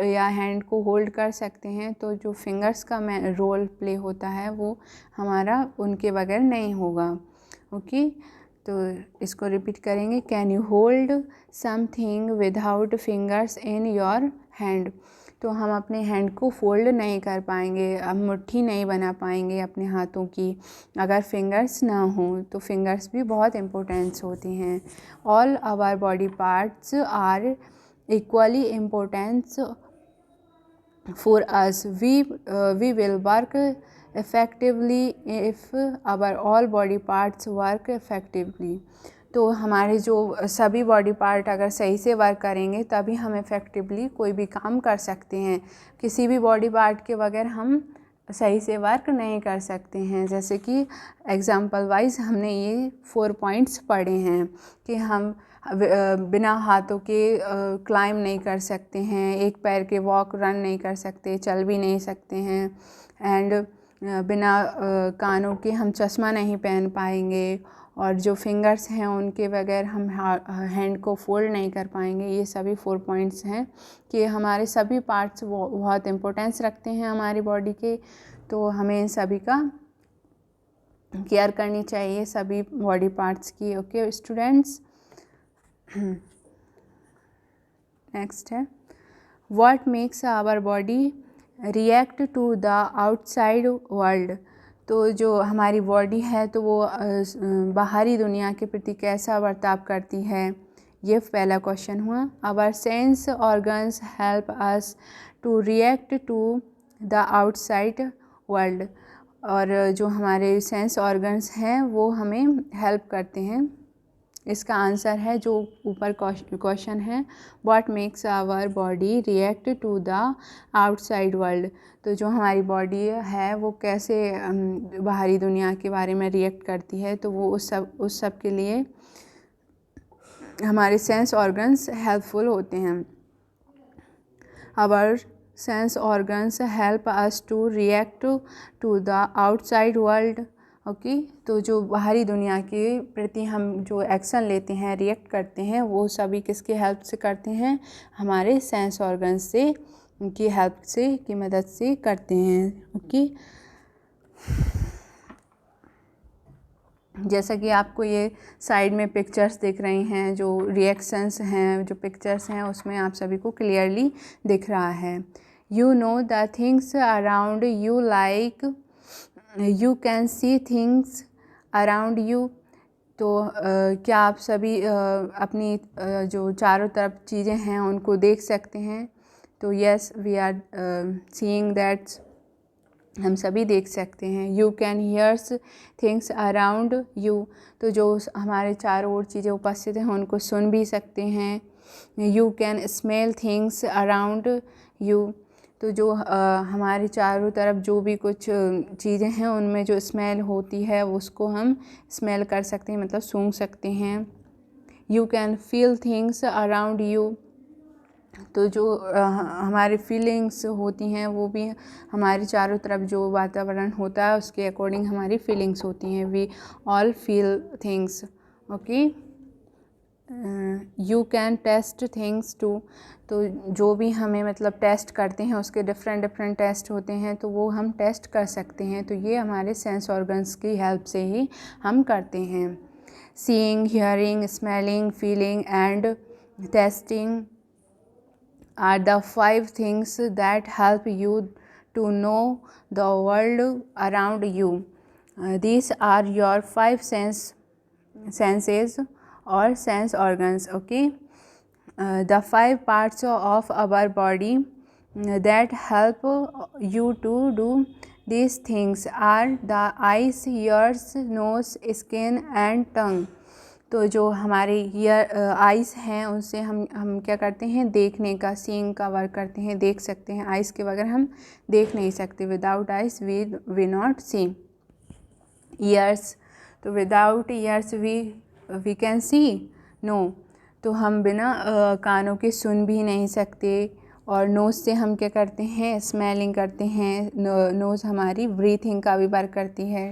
या हैंड को होल्ड कर सकते हैं? तो जो फिंगर्स का रोल प्ले होता है वो हमारा उनके बगैर नहीं होगा। ओके, तो इसको रिपीट करेंगे, can you hold something without fingers in your hand. तो हम अपने हैंड को फोल्ड नहीं कर पाएंगे, हम मुट्ठी नहीं बना पाएंगे अपने हाथों की अगर फिंगर्स ना हों। तो फिंगर्स भी बहुत इम्पोर्टेंस होती हैं। All our body parts are equally importance for us. We will work effectively if our all body parts work effectively. तो हमारे जो सभी बॉडी पार्ट अगर सही से वर्क करेंगे तभी हम इफ़ेक्टिवली कोई भी काम कर सकते हैं। किसी भी बॉडी पार्ट के बगैर हम सही से वर्क नहीं कर सकते हैं। जैसे कि एग्ज़ाम्पल वाइज हमने ये 4 पॉइंट्स पढ़े हैं कि हम बिना हाथों के क्लाइम नहीं कर सकते हैं, एक पैर के वॉक रन नहीं कर सकते, चल भी नहीं सकते हैं, एंड बिना कानों के हम चश्मा नहीं पहन पाएंगे, और जो फिंगर्स हैं उनके बगैर हम हैंड को फोल्ड नहीं कर पाएंगे। ये सभी 4 पॉइंट्स हैं कि हमारे सभी पार्ट्स वो बहुत इम्पोर्टेंस रखते हैं हमारी बॉडी के, तो हमें इन सभी का केयर करनी चाहिए सभी बॉडी पार्ट्स की। ओके स्टूडेंट्स, नेक्स्ट है what makes our body react to the outside world. तो जो हमारी बॉडी है तो वो बाहरी दुनिया के प्रति कैसा बर्ताव करती है, ये पहला क्वेश्चन हुआ। Our sense organs help us to react to the outside world, और जो हमारे सेंस ऑर्गन्स हैं वो हमें हेल्प करते हैं। इसका आंसर है जो ऊपर क्वेश्चन है, what makes our body react to the outside world. तो जो हमारी बॉडी है वो कैसे बाहरी दुनिया के बारे में रिएक्ट करती है, तो वो उस सब के लिए हमारे सेंस ऑर्गन्स हेल्पफुल होते हैं। Our sense organs help us to react to the outside world. Okay, तो जो बाहरी दुनिया के प्रति हम जो एक्शन लेते हैं, रिएक्ट करते हैं, वो सभी किसके हेल्प से करते हैं, हमारे सेंस ऑर्गन्स से की हेल्प से, की मदद से करते हैं। ओके, जैसा कि आपको ये साइड में पिक्चर्स दिख रही हैं, जो रिएक्शंस हैं, जो पिक्चर्स हैं, उसमें आप सभी को क्लियरली दिख रहा है। You know the things around you like you can see things around you. तो क्या आप सभी अपनी जो चारों तरफ चीज़ें हैं उनको देख सकते हैं? तो yes, we are seeing that, हम सभी देख सकते हैं। You can hears things around you, तो जो हमारे चारों ओर चीज़ें उपस्थित हैं उनको सुन भी सकते हैं। You can smell things around you, तो जो हमारे चारों तरफ जो भी कुछ चीज़ें हैं उनमें जो स्मेल होती है उसको हम स्मेल कर सकते हैं, मतलब सूंघ सकते हैं। You can feel things around you, तो जो हमारी फीलिंग्स होती हैं वो भी हमारे चारों तरफ जो वातावरण होता है उसके अकॉर्डिंग हमारी फीलिंग्स होती हैं। We all feel things. Okay, you can taste things too, तो जो भी हमें मतलब टेस्ट करते हैं उसके डिफरेंट टेस्ट होते हैं, तो वो हम टेस्ट कर सकते हैं। तो ये हमारे सेंस ऑर्गन्स की हेल्प से ही हम करते हैं। Seeing, hearing, smelling, feeling and testing are the 5 things that help you to know the world around you. These are your 5 senses or sense organs. Okay, the 5 parts of our body that help you to do these things are the eyes, ears, nose, skin and tongue. तो जो हमारे आइज़ हैं उनसे हम क्या करते हैं, देखने का, सीइंग का वर्क करते हैं, देख सकते हैं। आइज़ के बगैर हम देख नहीं सकते, without eyes we not see. Ears, तो without ears we can see no, तो हम बिना कानों के सुन भी नहीं सकते। और नोज़ से हम क्या करते हैं, स्मेलिंग करते हैं। नोज़ हमारी ब्रीथिंग का भी वर्क करती है,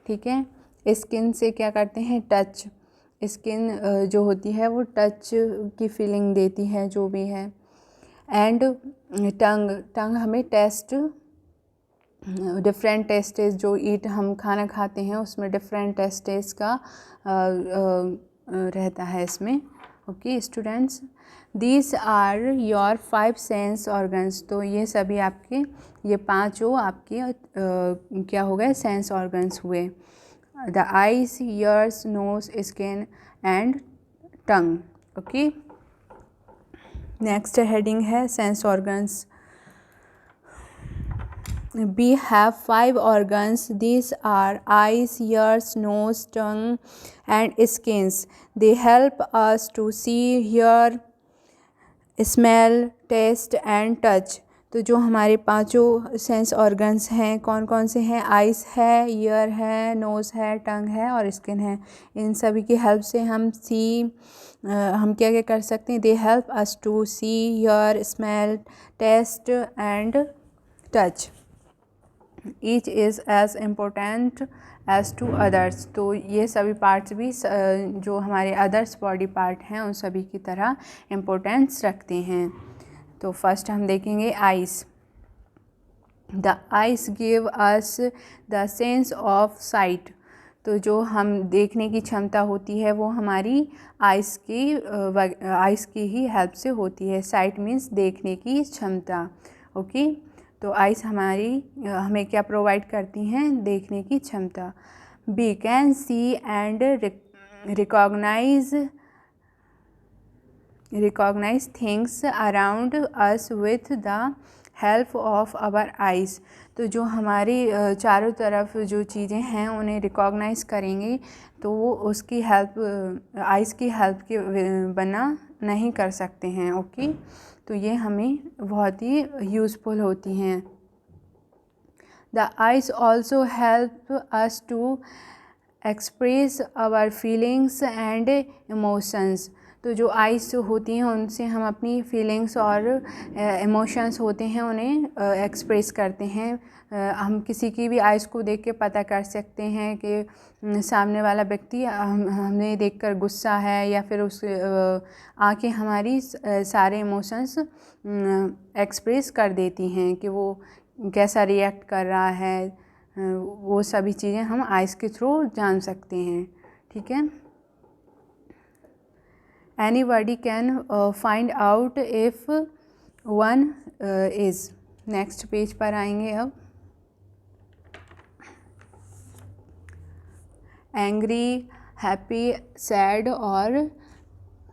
ठीक है। स्किन से क्या करते हैं, टच, स्किन जो होती है वो टच की फीलिंग देती है, जो भी है। एंड टंग हमें टेस्ट, डिफरेंट टेस्टेज जो हम खाना खाते हैं उसमें डिफरेंट टेस्टेज का रहता है इसमें। Okay students, these are your 5 sense organs, तो ये सभी आपके, ये 5 आपके क्या हो गए, सेंस ऑर्गन्स हुए। the eyes, ears, nose, skin and tongue. Okay, next heading है sense organs. We have 5 organs. These are eyes, ears, nose, tongue, and skins. They help us to see, hear, smell, taste and touch. तो जो हमारे पांचों सेंस ऑर्गन्स हैं कौन कौन से हैं? आइस है, ईयर है, नोज़ है, टंग है और स्किन है। इन सभी की हेल्प से हम हम क्या क्या कर सकते हैं? They help us to see, hear, smell, taste and touch. Each is as important as to others. तो ये सभी पार्ट्स भी जो हमारे अदर्स बॉडी पार्ट हैं उन सभी की तरह इम्पोर्टेंस रखते हैं। तो फर्स्ट हम देखेंगे ice. The ice give us the sense of site. तो जो हम देखने की क्षमता होती है वो हमारी आइस की ही हेल्प से होती है। साइट मीन्स देखने की क्षमता। ओके, तो आइस हमें क्या प्रोवाइड करती हैं? देखने की क्षमता। We can see and recognize things around us with the help of our eyes। तो जो हमारी चारों तरफ जो चीज़ें हैं उन्हें रिकॉग्नाइज करेंगे तो वो उसकी हेल्प आइस की हेल्प के बिना नहीं कर सकते हैं। ओके, तो ये हमें बहुत ही यूज़फुल होती हैं। The eyes also help us to express our feelings and emotions. तो जो आइज़ होती हैं उनसे हम अपनी फीलिंग्स और इमोशंस होते हैं उन्हें एक्सप्रेस करते हैं। हम किसी की भी आइज़ को देख के पता कर सकते हैं कि सामने वाला व्यक्ति हमें देखकर गुस्सा है या फिर उस आंखें हमारी सारे इमोशंस एक्सप्रेस कर देती हैं कि वो कैसा रिएक्ट कर रहा है। वो सभी चीज़ें हम आइज़ के थ्रू जान सकते हैं। ठीक है। Anybody can find out if one is। Next page पर आएंगे अब। एंग्री, हैप्पी, सैड और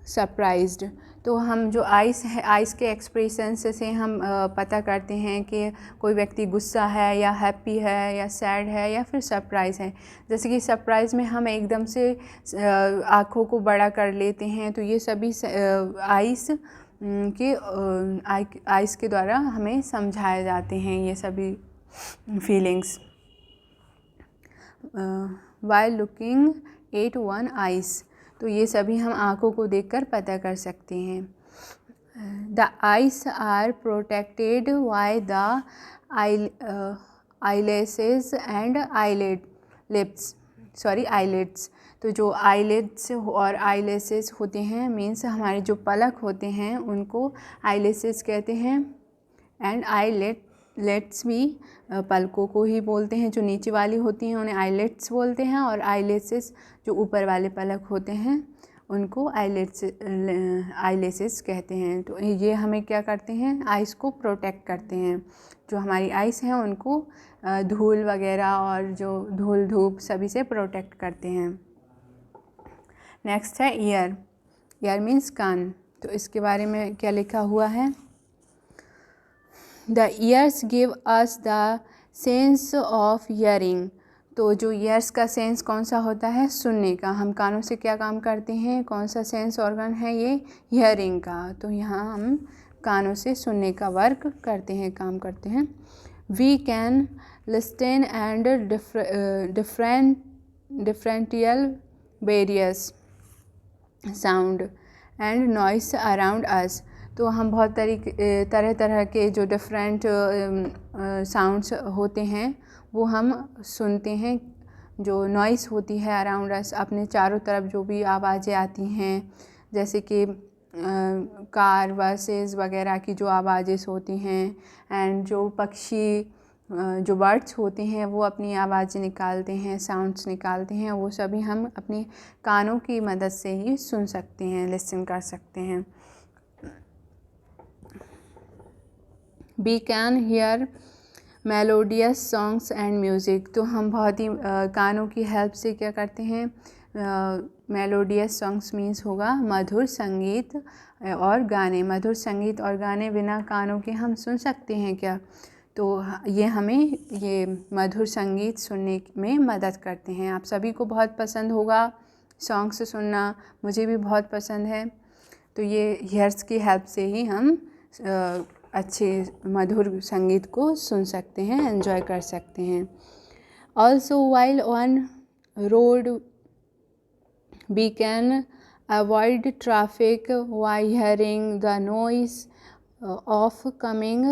सरप्राइज्ड। तो हम जो आइस के एक्सप्रेशन से हम पता करते हैं कि कोई व्यक्ति गुस्सा है या हैप्पी है या सैड है या फिर सरप्राइज़ है। जैसे कि सरप्राइज़ में हम एकदम से आँखों को बड़ा कर लेते हैं, तो ये सभी आइस के द्वारा हमें समझाए जाते हैं ये सभी feelings. While looking at one ice. तो ये सभी हम आँखों को देखकर पता कर सकते हैं। The eyes are protected by the eyelashes and eyelids. तो जो आईलिड्स और आईलैशेस होते हैं मीन्स हमारे जो पलक होते हैं उनको आईलैशेस कहते हैं। एंड आईलेट्स भी पलकों को ही बोलते हैं। जो नीचे वाली होती हैं उन्हें आईलेट्स बोलते हैं और आईलैशेस जो ऊपर वाले पलक होते हैं उनको आईलैशेस कहते हैं। तो ये हमें क्या करते हैं? आइस को प्रोटेक्ट करते हैं। जो हमारी आइस हैं उनको धूल वगैरह और जो धूल धूप सभी से प्रोटेक्ट करते हैं। नेक्स्ट है ईयर। ईयर मीन्स कान। तो इसके बारे में क्या लिखा हुआ है? The years give us the sense of hearing. तो जो ईयर्स का सेंस कौन सा होता है? सुनने का। हम कानों से क्या काम करते हैं? कौन सा सेंस ऑर्गन है ये? हियरिंग का। तो यहाँ हम कानों से सुनने का वर्क करते हैं, काम करते हैं। We can listen and differential various sound and noise around us. तो हम बहुत तरह तरह के जो डिफरेंट साउंड्स होते हैं वो हम सुनते हैं। जो नॉइस होती है अराउंड अस, अपने चारों तरफ जो भी आवाज़ें आती हैं जैसे कि कार, बसेस वगैरह की जो आवाज़ें होती हैं एंड जो पक्षी जो बर्ड्स होते हैं वो अपनी आवाज़ें निकालते हैं, साउंड्स निकालते हैं, वो सभी हम अपने कानों की मदद से ही सुन सकते हैं, लिसन कर सकते हैं। We can hear melodious songs and music. तो हम बहुत ही कानों की हेल्प से क्या करते हैं? मेलोडियस सॉन्ग्स मीन्स होगा मधुर संगीत और गाने। मधुर संगीत और गाने बिना कानों के हम सुन सकते हैं क्या? तो ये हमें ये मधुर संगीत सुनने में मदद करते हैं। आप सभी को बहुत पसंद होगा सॉन्ग्स सुनना, मुझे भी बहुत पसंद है। तो ये ईयर्स की हेल्प से ही हम अच्छे मधुर संगीत को सुन सकते हैं, एंजॉय कर सकते हैं। Also while on road we can avoid traffic by hearing the noise of coming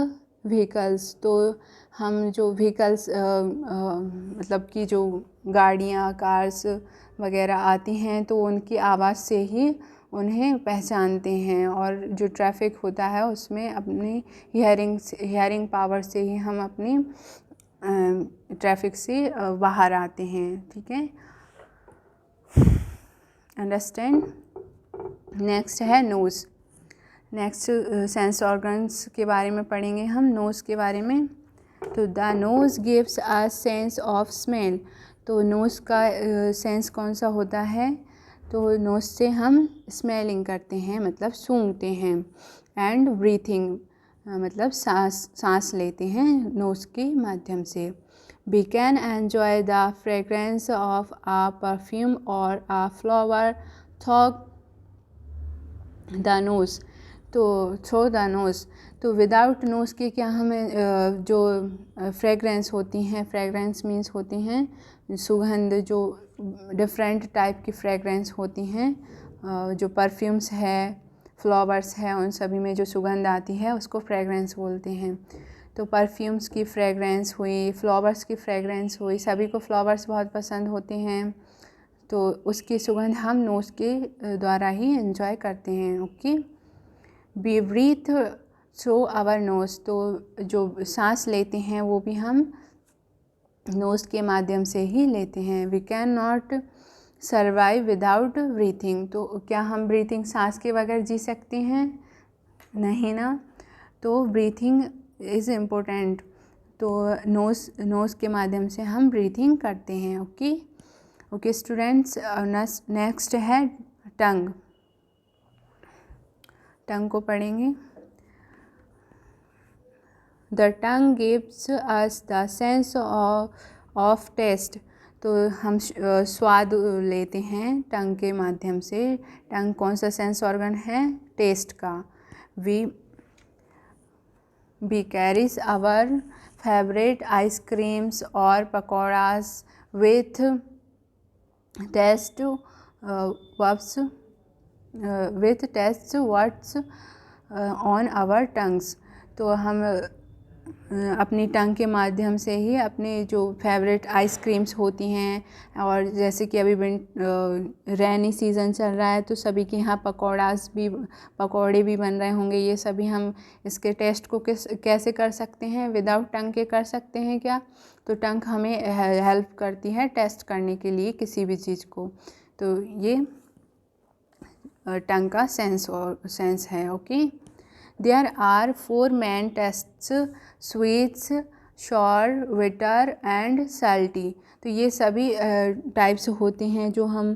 vehicles. तो हम जो व्हीकल्स मतलब कि जो गाड़ियाँ, कार्स वगैरह आती हैं तो उनकी आवाज़ से ही उन्हें पहचानते हैं, और जो ट्रैफिक होता है उसमें अपनी हियरिंग पावर से ही हम अपनी ट्रैफिक से बाहर आते हैं। ठीक है, अंडरस्टैंड। नेक्स्ट है नोज़। नेक्स्ट सेंस ऑर्गन्स के बारे में पढ़ेंगे हम, नोज़ के बारे में। तो the nose gives a sense of smell. तो नोज़ का सेंस कौन सा होता है? तो नोज़ से हम स्मेलिंग करते हैं, मतलब सूंघते हैं। एंड ब्रीथिंग मतलब सांस लेते हैं नोज़ के माध्यम से। We can enjoy the fragrance of a perfume और a flower through the nose. तो थ्रू द नोज़, तो विदाउट नोज़ के क्या हमें जो फ्रेगरेंस होती हैं, फ्रेगरेंस मीन्स होती हैं सुगंध, जो डिफरेंट टाइप की फ्रेगरेंस होती हैं, जो परफ्यूम्स है, फ्लावर्स है, उन सभी में जो सुगंध आती है उसको फ्रेगरेंस बोलते हैं। तो परफ्यूम्स की फ्रेगरेंस हुई, फ्लावर्स की फ्रेगरेंस हुई, सभी को फ्लावर्स बहुत पसंद होते हैं, तो उसकी सुगंध हम नोज़ के द्वारा ही एंजॉय करते हैं। Okay, we breathe through our nose. तो जो सांस लेते हैं वो भी हम नोज़ के माध्यम से ही लेते हैं। We can not survive without breathing. तो क्या हम ब्रीथिंग सांस के बगैर जी सकते हैं? नहीं ना। तो ब्रीथिंग इज़ इम्पोर्टेंट। तो नोज़ के माध्यम से हम ब्रीथिंग करते हैं। ओके स्टूडेंट्स, नेक्स्ट है टंग। टंग को पढ़ेंगे। The tongue gives us the sense of taste. तो हम स्वाद लेते हैं टंग के माध्यम से। टंग कौन सा सेंस ऑर्गन है? टेस्ट का। We carries our favourite ice creams और pakoras with taste words on our tongues. तो हम अपनी टंग के माध्यम से ही अपने जो फेवरेट आइसक्रीम्स होती हैं, और जैसे कि अभी रेनी सीज़न चल रहा है तो सभी के यहाँ पकौड़े भी बन रहे होंगे। ये सभी हम इसके टेस्ट को कैसे कर सकते हैं? विदाउट टंग के कर सकते हैं क्या? तो टंग हमें हेल्प करती है टेस्ट करने के लिए किसी भी चीज़ को। तो ये टंग का सेंस है। Okay, there are 4 main tastes: sweets, sour, bitter and salty. तो ये सभी टाइप्स होते हैं जो हम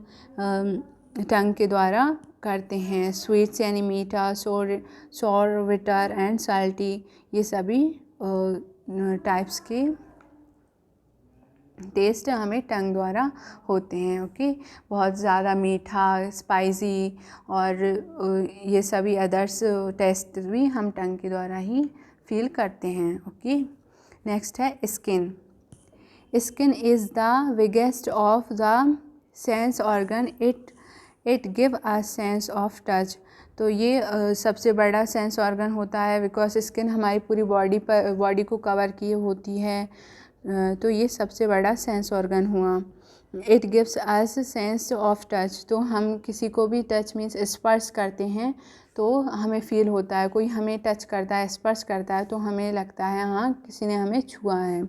टंग के द्वारा करते हैं। स्वीट्स यानी मीठा, शॉर, बिटर एंड साल्टी, ये सभी टाइप्स के टेस्ट हमें टंग द्वारा होते हैं। ओके, बहुत ज़्यादा मीठा, स्पाइसी और ये सभी अदर्स टेस्ट भी हम टंग के द्वारा ही फील करते हैं। ओके, नेक्स्ट है skin. Skin is the biggest of the sense organ. It give a sense of touch. तो ये सबसे बड़ा सेंस ऑर्गन होता है, बिकॉज स्किन हमारी पूरी बॉडी को कवर किए होती है। तो ये सबसे बड़ा सेंस ऑर्गन हुआ। It gives us sense of touch. तो हम किसी को भी टच मीन्स स्पर्श करते हैं तो हमें फील होता है, कोई हमें टच करता है, स्पर्श करता है तो हमें लगता है हाँ किसी ने हमें छुआ है।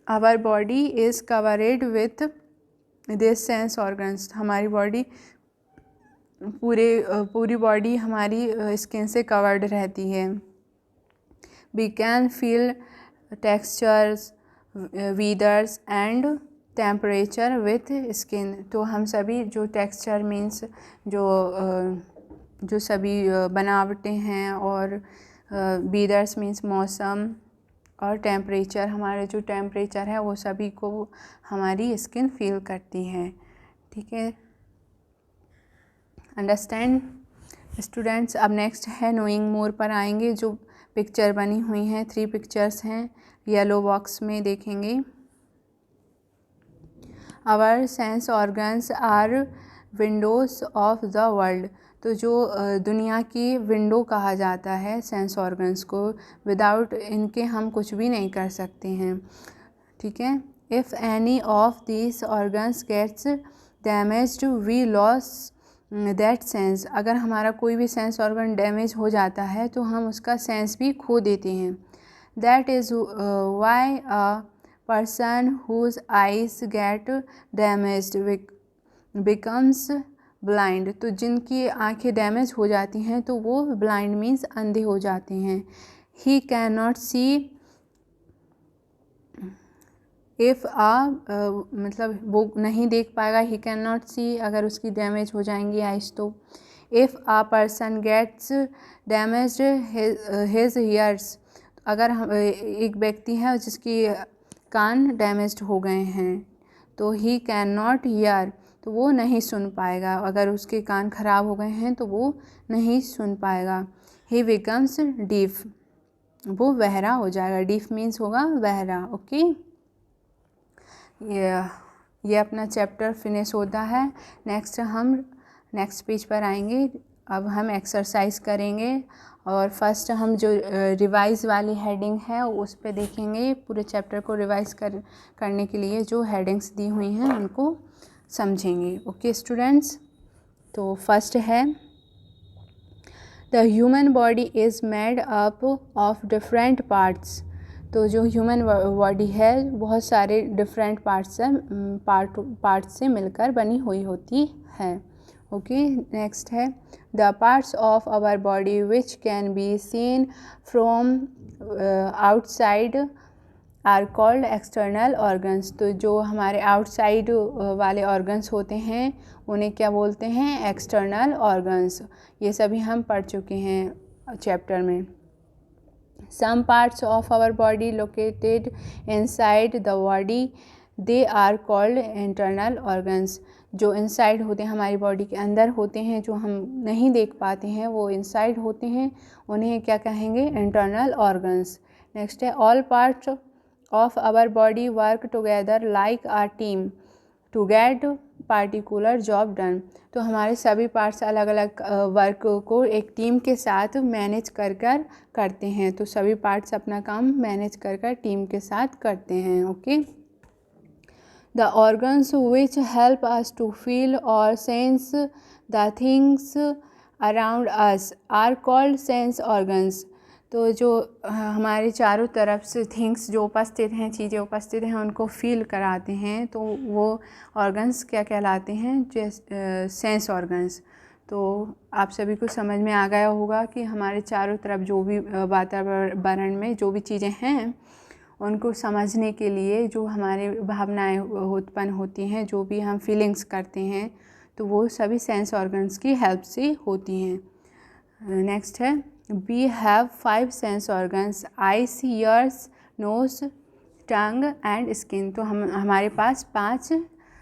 Our body is covered with this sense organs. हमारी बॉडी पूरी बॉडी हमारी स्किन से कवर्ड रहती है। We can feel textures, weathers and temperature with skin. तो हम सभी जो टेक्सचर मीन्स जो सभी बनावटें हैं और वीदर्स मीन्स मौसम, और टेम्परेचर, हमारे जो टेम्परेचर है वो सभी को हमारी स्किन फील करती है। ठीक है, अंडरस्टैंड स्टूडेंट्स। अब नेक्स्ट है नोइंग मोर पर आएंगे। जो पिक्चर बनी हुई हैं, 3 पिक्चर्स हैं, येलो बॉक्स में देखेंगे। Our sense organs are windows of the world. तो जो दुनिया की विंडो कहा जाता है सेंस ऑर्गन्स को, विदाउट इनके हम कुछ भी नहीं कर सकते हैं। ठीक है, if any of this organs gets damaged we loss that sense. अगर हमारा कोई भी सेंस ऑर्गन डैमेज हो जाता है तो हम उसका सेंस भी खो देते हैं। That is why a person whose eyes get damaged becomes blind. तो जिनकी आंखें डैमेज हो जाती हैं तो वो ब्लाइंड मीन्स अंधे हो जाते हैं। He can not C if मतलब वो नहीं देख पाएगा, ही कैन नॉट सी, अगर उसकी डैमेज हो जाएंगी आइज तो। If a person gets damaged his ears. अगर हम एक व्यक्ति है जिसकी कान डैमेज्ड हो गए हैं तो ही कैन नॉट हियर, तो वो नहीं सुन पाएगा। अगर उसके कान खराब हो गए हैं तो वो नहीं सुन पाएगा। ही बिकम्स डीफ, वो बहरा हो जाएगा। डीफ मीन्स होगा बहरा। ओके, ये अपना चैप्टर फिनिश होता है। नेक्स्ट हम नेक्स्ट पेज पर आएंगे। अब हम एक्सरसाइज करेंगे और फर्स्ट हम जो रिवाइज वाली हेडिंग है उस पे देखेंगे। पूरे चैप्टर को रिवाइज करने के लिए जो हेडिंग्स दी हुई हैं उनको समझेंगे। ओके स्टूडेंट्स, तो फर्स्ट है the human body is made up of different parts. तो जो ह्यूमन बॉडी है बहुत सारे डिफरेंट पार्ट्स से मिलकर बनी हुई होती है। ओके, नेक्स्ट है the parts of our body which can be seen from outside are called external organs. तो जो हमारे आउटसाइड वाले ऑर्गन्स होते हैं उन्हें क्या बोलते हैं? External organs. ये सभी हम पढ़ चुके हैं चैप्टर में। Some parts of our body located inside the body, they are called internal organs. जो inside होते हैं हमारी बॉडी के अंदर होते हैं, जो हम नहीं देख पाते हैं वो inside होते हैं, उन्हें क्या कहेंगे? internal organs. Next है all parts of our body work together like a team to get particular job done. तो हमारे सभी पार्ट्स अलग अलग वर्क को एक टीम के साथ मैनेज कर करते हैं। तो सभी पार्ट्स अपना काम मैनेज कर टीम के साथ करते हैं। Okay, the organs which help us to feel और sense the things around us are called sense organs. तो जो हमारे चारों तरफ से थिंग्स जो उपस्थित हैं, चीज़ें उपस्थित हैं, उनको फील कराते हैं तो वो ऑर्गन्स क्या कहलाते हैं? Sense organs. तो आप सभी को समझ में आ गया होगा कि हमारे चारों तरफ जो भी वातावरण में जो भी चीज़ें हैं उनको समझने के लिए जो हमारे भावनाएं उत्पन्न होती हैं, जो भी हम फीलिंग्स करते हैं, तो वो सभी सेंस ऑर्गन्स की हेल्प से होती हैं। नेक्स्ट है We have 5 sense organs: eyes, ears, nose, tongue and skin. तो हमारे पास 5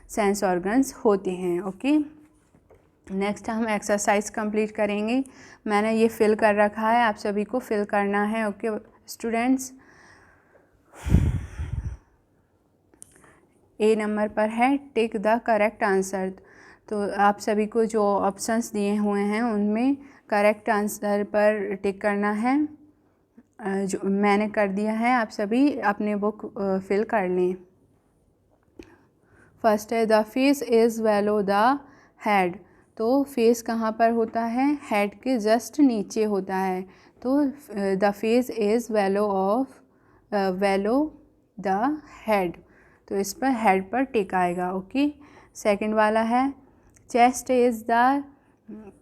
सेंस ऑर्गन्स होते हैं। ओके, नेक्स्ट हम एक्सरसाइज कंप्लीट करेंगे। मैंने ये फिल कर रखा है, आप सभी को फिल करना है। ओके स्टूडेंट्स, ए नंबर पर है टिक द करेक्ट आंसर। तो आप सभी को जो ऑप्शंस दिए हुए हैं उनमें करेक्ट आंसर पर टिक करना है। जो मैंने कर दिया है, आप सभी अपने बुक फिल कर लें। फर्स्ट है the face is below the head. तो फेस कहाँ पर होता है? हेड के जस्ट नीचे होता है। तो the face is below the head, तो इस पर हेड पर टिक आएगा। ओके, सेकंड वाला है chest is the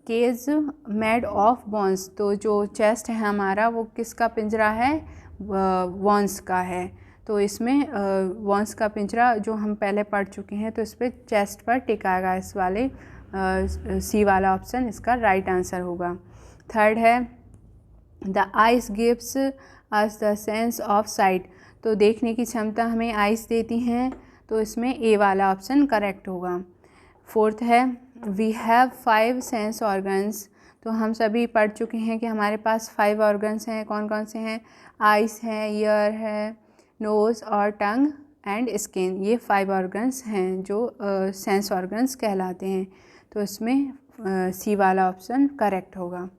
cage made of bones. तो जो चेस्ट है हमारा वो किसका पिंजरा है? बोन्स का है। तो इसमें बोन्स का पिंजरा जो हम पहले पढ़ चुके हैं, तो इस पर चेस्ट पर टिक आएगा। इस वाले सी वाला ऑप्शन इसका राइट आंसर होगा। थर्ड है the ice gives us the sense of site, तो देखने की क्षमता हमें आइस देती हैं, तो इसमें ए वाला ऑप्शन करेक्ट होगा। फोर्थ है वी हैव 5 सेंस ऑर्गन्स, तो हम सभी पढ़ चुके हैं कि हमारे पास 5 ऑर्गन्स हैं। कौन कौन से हैं? आइस है, ईयर है, नोज़ और टंग एंड स्किन, ये 5 ऑर्गन्स हैं जो सेंस ऑर्गन्स कहलाते हैं, तो इसमें सी वाला ऑप्शन करेक्ट होगा।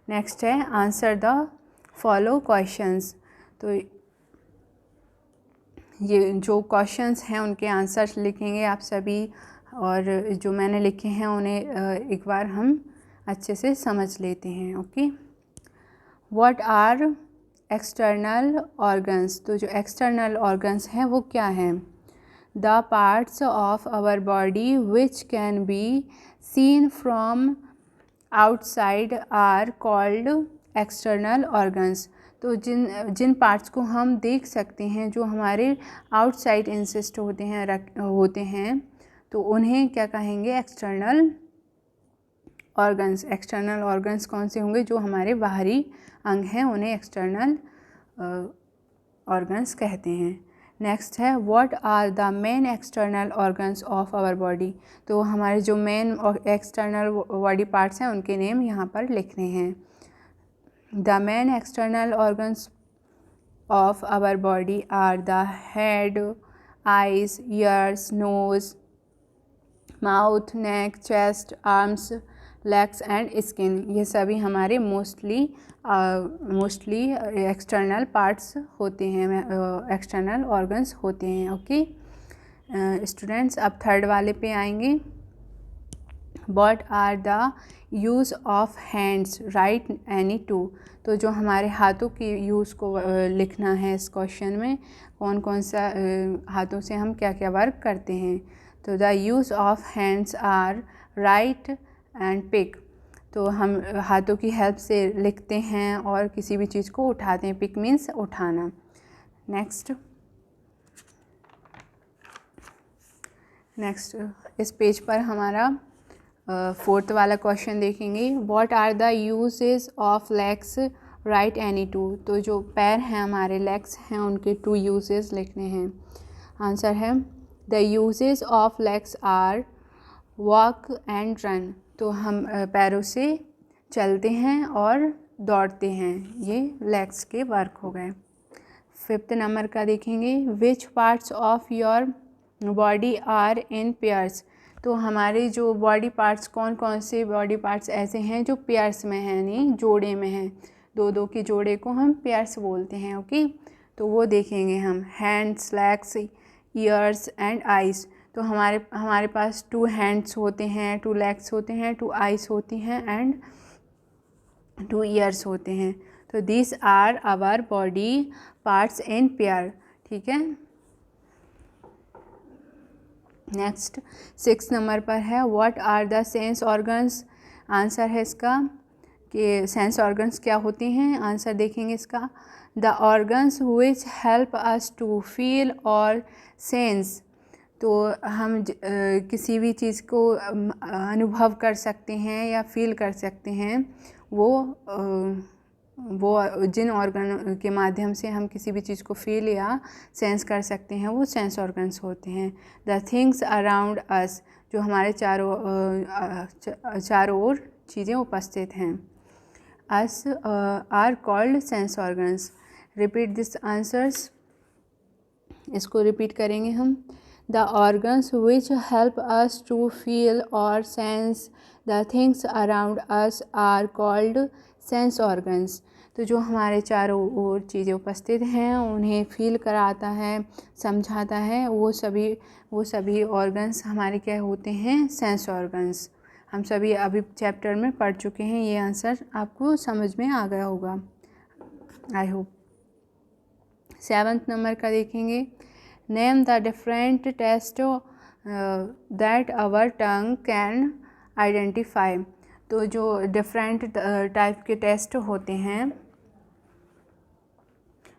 नेक्स्ट है आंसर द फॉलो क्वेश्चंस, तो ये जो क्वेश्चंस हैं उनके आंसर्स लिखेंगे आप सभी, और जो मैंने लिखे हैं उन्हें एक बार हम अच्छे से समझ लेते हैं। Okay, what are external organs, तो जो एक्सटर्नल ऑर्गन्स हैं वो क्या हैं? The parts of our body which can be seen from outside are called external organs, तो जिन पार्ट्स को हम देख सकते हैं जो हमारे आउटसाइड इंसिस्ट होते हैं तो उन्हें क्या कहेंगे? External organs. एक्सटर्नल ऑर्गन्स कौन से होंगे? जो हमारे बाहरी अंग हैं उन्हें एक्सटर्नल ऑर्गन्स कहते हैं। नेक्स्ट है what are the main external organs of our body, तो हमारे जो मेन एक्सटर्नल बॉडी पार्ट्स हैं उनके नेम यहाँ पर लिखने हैं। The main external organs of our body are the head, eyes, ears, nose, mouth, neck, chest, arms, legs and skin, ये सभी हमारे मोस्टली एक्सटर्नल पार्ट्स होते हैं, एक्सटर्नल ऑर्गन्स होते हैं। ओके स्टूडेंट्स, अब थर्ड वाले पे आएंगे। What are the use of hands, right any two, तो जो हमारे हाथों की यूज़ को लिखना है इस क्वेश्चन में, कौन कौन सा हाथों से हम क्या क्या वर्क करते हैं। तो the use of hands are write and pick, तो हम हाथों की हेल्प से लिखते हैं और किसी भी चीज़ को उठाते हैं। पिक मीन्स उठाना। नेक्स्ट इस पेज पर हमारा फोर्थ वाला क्वेश्चन देखेंगे। What are the uses of legs, write any two, तो जो पैर हैं हमारे, लेग्स हैं, उनके 2 यूजेस लिखने हैं। आंसर है the uses of legs are walk and run, तो हम पैरों से चलते हैं और दौड़ते हैं, ये लेग्स के वर्क हो गए। 5th नंबर का देखेंगे। Which parts of your body are in pairs, तो हमारे जो बॉडी पार्ट्स, कौन कौन से बॉडी पार्ट्स ऐसे हैं जो पेयर्स में हैं, नहीं जोड़े में हैं, 2-2 के जोड़े को हम पेयर्स बोलते हैं। ओके, तो वो देखेंगे हम। Hands, legs, years and eyes, तो हमारे पास 2 हैंड्स होते हैं, 2 लेग्स होते हैं, 2 आइज़ होती हैं एंड 2 ईयर्स होते हैं। तो this are our body parts in pair. ठीक है, नेक्स्ट 6 नंबर पर है। What are the sense organs, answer है इसका कि सेंस ऑर्गन्स क्या होते हैं। आंसर देखेंगे इसका। The organs which help us to feel और सेंस, तो हम किसी भी चीज़ को अनुभव कर सकते हैं या फील कर सकते हैं, वो जिन ऑर्गन के माध्यम से हम किसी भी चीज़ को फील या सेंस कर सकते हैं वो सेंस ऑर्गन्स होते हैं। द थिंग्स अराउंड अस, जो हमारे चारों ओर चीज़ें उपस्थित हैं, us are called sense organs. Repeat this answers, इसको रिपीट करेंगे हम। The organs which help us to feel और sense the things around us are called sense organs, तो जो हमारे चारों ओर चीज़ें उपस्थित हैं उन्हें फील कराता है, समझाता है, वो सभी ऑर्गन्स हमारे क्या होते हैं? Sense organs. हम सभी अभी चैप्टर में पढ़ चुके हैं, ये आंसर आपको समझ में आ गया होगा, आई होप। 7th नंबर का देखेंगे। Name the different taste that our tongue can identify, तो जो डिफरेंट टाइप के टेस्ट होते हैं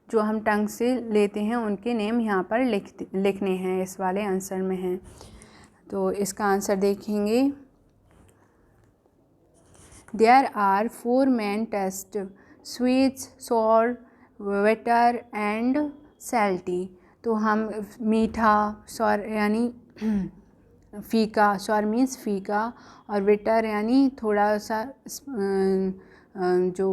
जो हम टंग से लेते हैं उनके नेम यहाँ पर लिखने हैं, इस वाले आंसर में हैं। तो इसका आंसर देखेंगे। There are 4 main taste, sweets, sour, bitter and salty. तो हम मीठा, सॉर यानी फीका, सॉर मीन्स फीका, और विटर यानी थोड़ा सा जो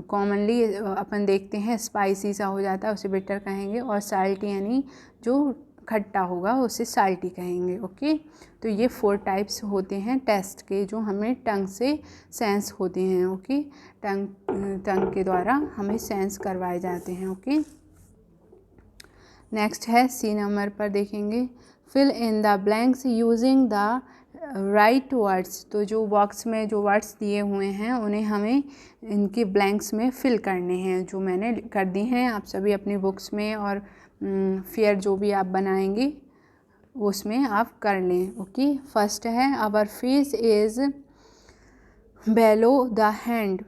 कॉमनली अपन देखते हैं स्पाइसी सा हो जाता है उसे बिटर कहेंगे, और साल्टी यानी जो खट्टा होगा उसे साल्टी कहेंगे। ओके, तो ये 4 टाइप्स होते हैं टेस्ट के जो हमें टंग से सेंस होते हैं। ओके, टंग के द्वारा हमें सेंस करवाए जाते हैं। ओके, नेक्स्ट है सी नंबर पर देखेंगे, fill in the blanks using the right words. तो जो बॉक्स में जो वर्ड्स दिए हुए हैं उन्हें हमें इनके ब्लैंक्स में फिल करने हैं, जो मैंने कर दी हैं। आप सभी अपनी बुक्स में और फिर जो भी आप बनाएंगे उसमें आप कर लें। ओके, फर्स्ट है our face is below the head.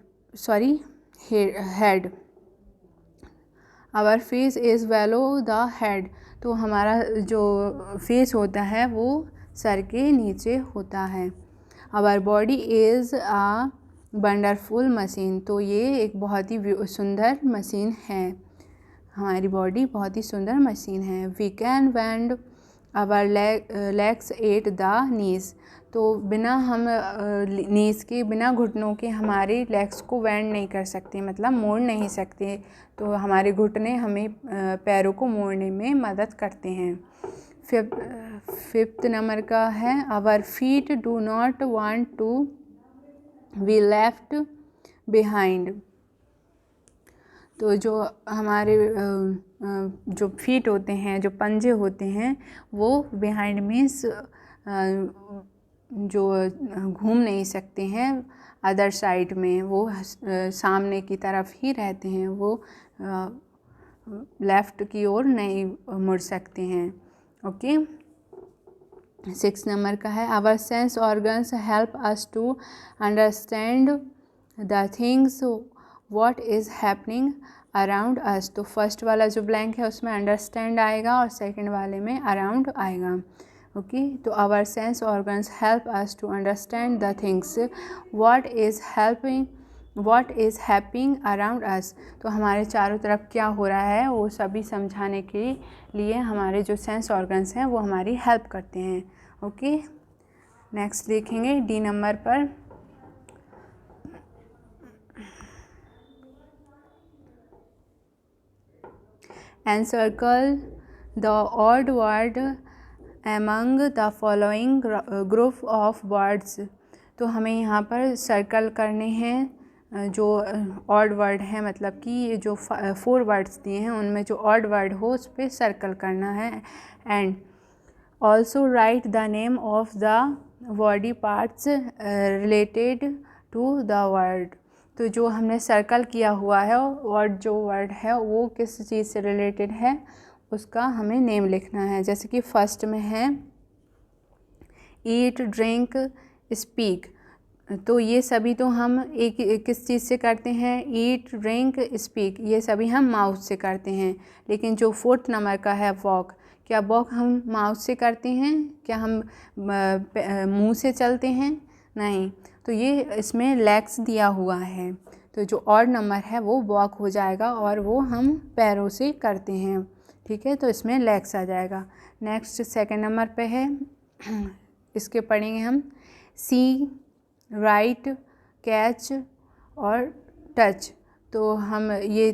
Our face is below the head. तो हमारा जो फेस होता है वो सर के नीचे होता है। Our body is a wonderful machine. तो ये एक बहुत ही सुंदर मशीन है, हमारी बॉडी बहुत ही सुंदर मशीन है। We can bend our legs at the knees. तो बिना हम नीज के, बिना घुटनों के हमारे लेग्स को बेंड नहीं कर सकते, मतलब मोड़ नहीं सकते। तो हमारे घुटने हमें पैरों को मोड़ने में मदद करते हैं। फिफ्थ नंबर का है our feet do not want to be left behind. तो जो हमारे जो फीट होते हैं, जो पंजे होते हैं, वो बिहाइंड मीन्स जो घूम नहीं सकते हैं अदर साइड में, वो सामने की तरफ ही रहते हैं, वो लेफ़्ट की ओर नहीं मुड़ सकते हैं। ओके, 6 नंबर का है our sense organs help us to understand the things what is happening around us. तो फर्स्ट वाला जो ब्लैंक है उसमें अंडरस्टैंड आएगा और सेकंड वाले में अराउंड आएगा। ओके, तो our sense organs help us to understand the things what is happening around us. तो हमारे चारों तरफ क्या हो रहा है वो सभी समझाने के लिए हमारे जो सेंस ऑर्गन्स हैं वो हमारी हेल्प करते हैं। ओके, नेक्स्ट देखेंगे डी नंबर पर। Encircle the odd word among the following group of words. तो हमें यहाँ पर सर्कल करने हैं जो ऑड वर्ड है, मतलब कि ये जो 4 वर्ड्स दिए हैं उनमें जो ऑड वर्ड हो उस पर सर्कल करना है। And also write the name of the body parts related to the word. तो जो हमने सर्कल किया हुआ है और जो वर्ड है वो किस चीज़ से रिलेटेड है उसका हमें नेम लिखना है। जैसे कि फर्स्ट में है ईट, ड्रिंक, स्पीक। तो ये सभी तो हम एक किस चीज़ से करते हैं, ईट, ड्रिंक, स्पीक, ये सभी हम माउथ से करते हैं। लेकिन जो 4th नंबर का है वॉक, क्या वॉक हम माउथ से करते हैं, क्या हम मुंह से चलते हैं, नहीं। तो ये इसमें लेग्स दिया हुआ है, तो जो ऑड नंबर है वो वॉक हो जाएगा और वो हम पैरों से करते हैं। ठीक है, तो इसमें लेग्स आ जाएगा। नेक्स्ट 2nd नंबर पे है, इसके पढ़ेंगे हम सी, राइट, कैच और टच। तो हम ये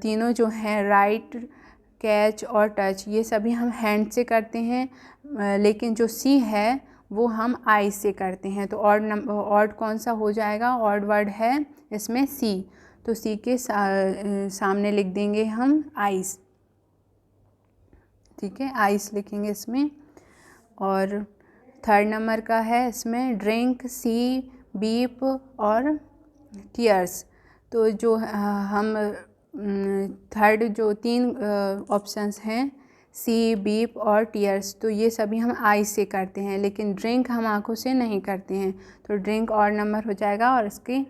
तीनों जो हैं राइट, कैच और टच, ये सभी हम हैंड से करते हैं, लेकिन जो सी है वो हम आई से करते हैं। तो ऑड कौन सा हो जाएगा, ऑड वर्ड है इसमें सी, तो सी के सामने लिख देंगे हम आइस। ठीक है, आइस लिखेंगे इसमें। और 3rd नंबर का है इसमें ड्रिंक, सी, बीप और टीयर्स। तो जो हम 3rd जो 3 ऑप्शंस हैं सी, बीप और टीयर्स, तो ये सभी हम आई से करते हैं, लेकिन ड्रिंक हम आँखों से नहीं करते हैं। तो ड्रिंक और नंबर हो जाएगा और इसके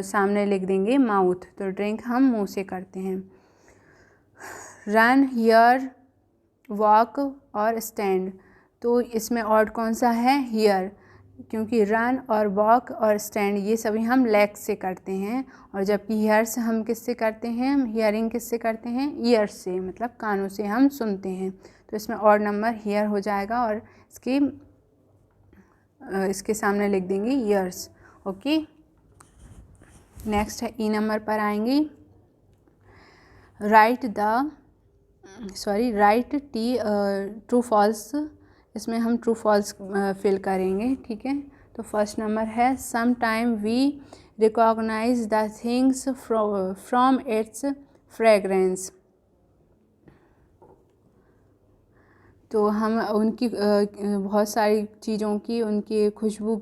सामने लिख देंगे माउथ। तो ड्रिंक हम मुंह से करते हैं। रन, हियर, वॉक और स्टैंड। तो इसमें ऑड कौन सा है, हियर। क्योंकि रन और वॉक और स्टैंड ये सभी हम लेग्स से करते हैं, और जबकि हियर्स हम किससे करते हैं, हम हियरिंग किससे करते हैं, ईयर्स से, मतलब कानों से हम सुनते हैं। तो इसमें ऑड नंबर हियर हो जाएगा और इसके सामने लिख देंगे ईयर्स। ओके, नेक्स्ट है ई नंबर पर आएंगे। राइट ट्रू फॉल्स, इसमें हम ट्रू फॉल्स फिल करेंगे। ठीक है, तो फर्स्ट नंबर है some time we recognise the things from its fragrance. तो हम उनकी बहुत सारी चीज़ों की उनकी खुशबू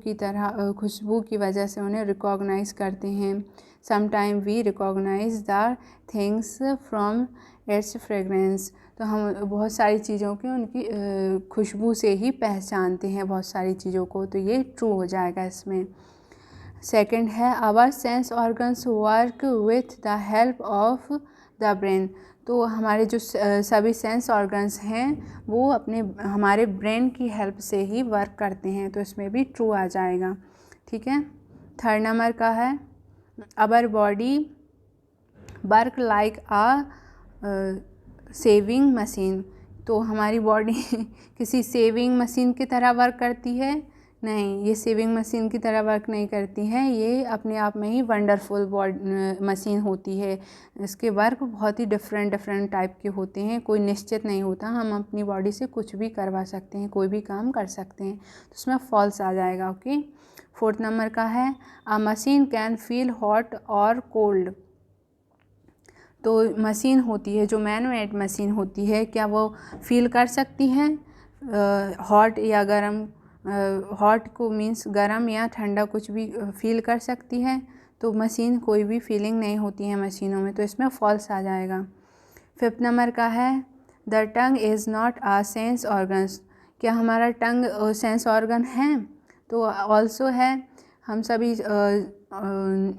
की वजह से उन्हें रिकॉग्नाइज करते हैं। Some time we recognise the things from its fragrance, तो हम बहुत सारी चीज़ों की उनकी खुशबू से ही पहचानते हैं बहुत सारी चीज़ों को, तो ये ट्रू हो जाएगा इसमें। सेकंड है our sense organs work with the help of the brain, तो हमारे जो सभी सेंस ऑर्गन्स हैं वो हमारे ब्रेन की हेल्प से ही वर्क करते हैं, तो इसमें भी ट्रू आ जाएगा। ठीक है, थर्ड नंबर का है our body work like a sewing machine, तो हमारी बॉडी किसी सेविंग मशीन की तरह वर्क करती है? नहीं, ये सेविंग मशीन की तरह वर्क नहीं करती है, ये अपने आप में ही वंडरफुल मशीन होती है। इसके वर्क बहुत ही डिफरेंट टाइप के होते हैं, कोई निश्चित नहीं होता, हम अपनी बॉडी से कुछ भी करवा सकते हैं, कोई भी काम कर सकते हैं, तो उसमें फॉल्स आ जाएगा। ओके, फोर्थ नंबर का है अ मशीन कैन फील हॉट और कोल्ड, तो मशीन होती है जो मैनमेड मशीन होती है, क्या वो फील कर सकती है हॉट या गरम? हॉट को मीन्स गरम या ठंडा कुछ भी फील कर सकती है? तो मशीन कोई भी फीलिंग नहीं होती है मशीनों में, तो इसमें फॉल्स आ जाएगा। फिफ्थ नंबर का है the tongue is not a sense organs, क्या हमारा टंग सेंस ऑर्गन है? तो ऑल्सो है, हम सभी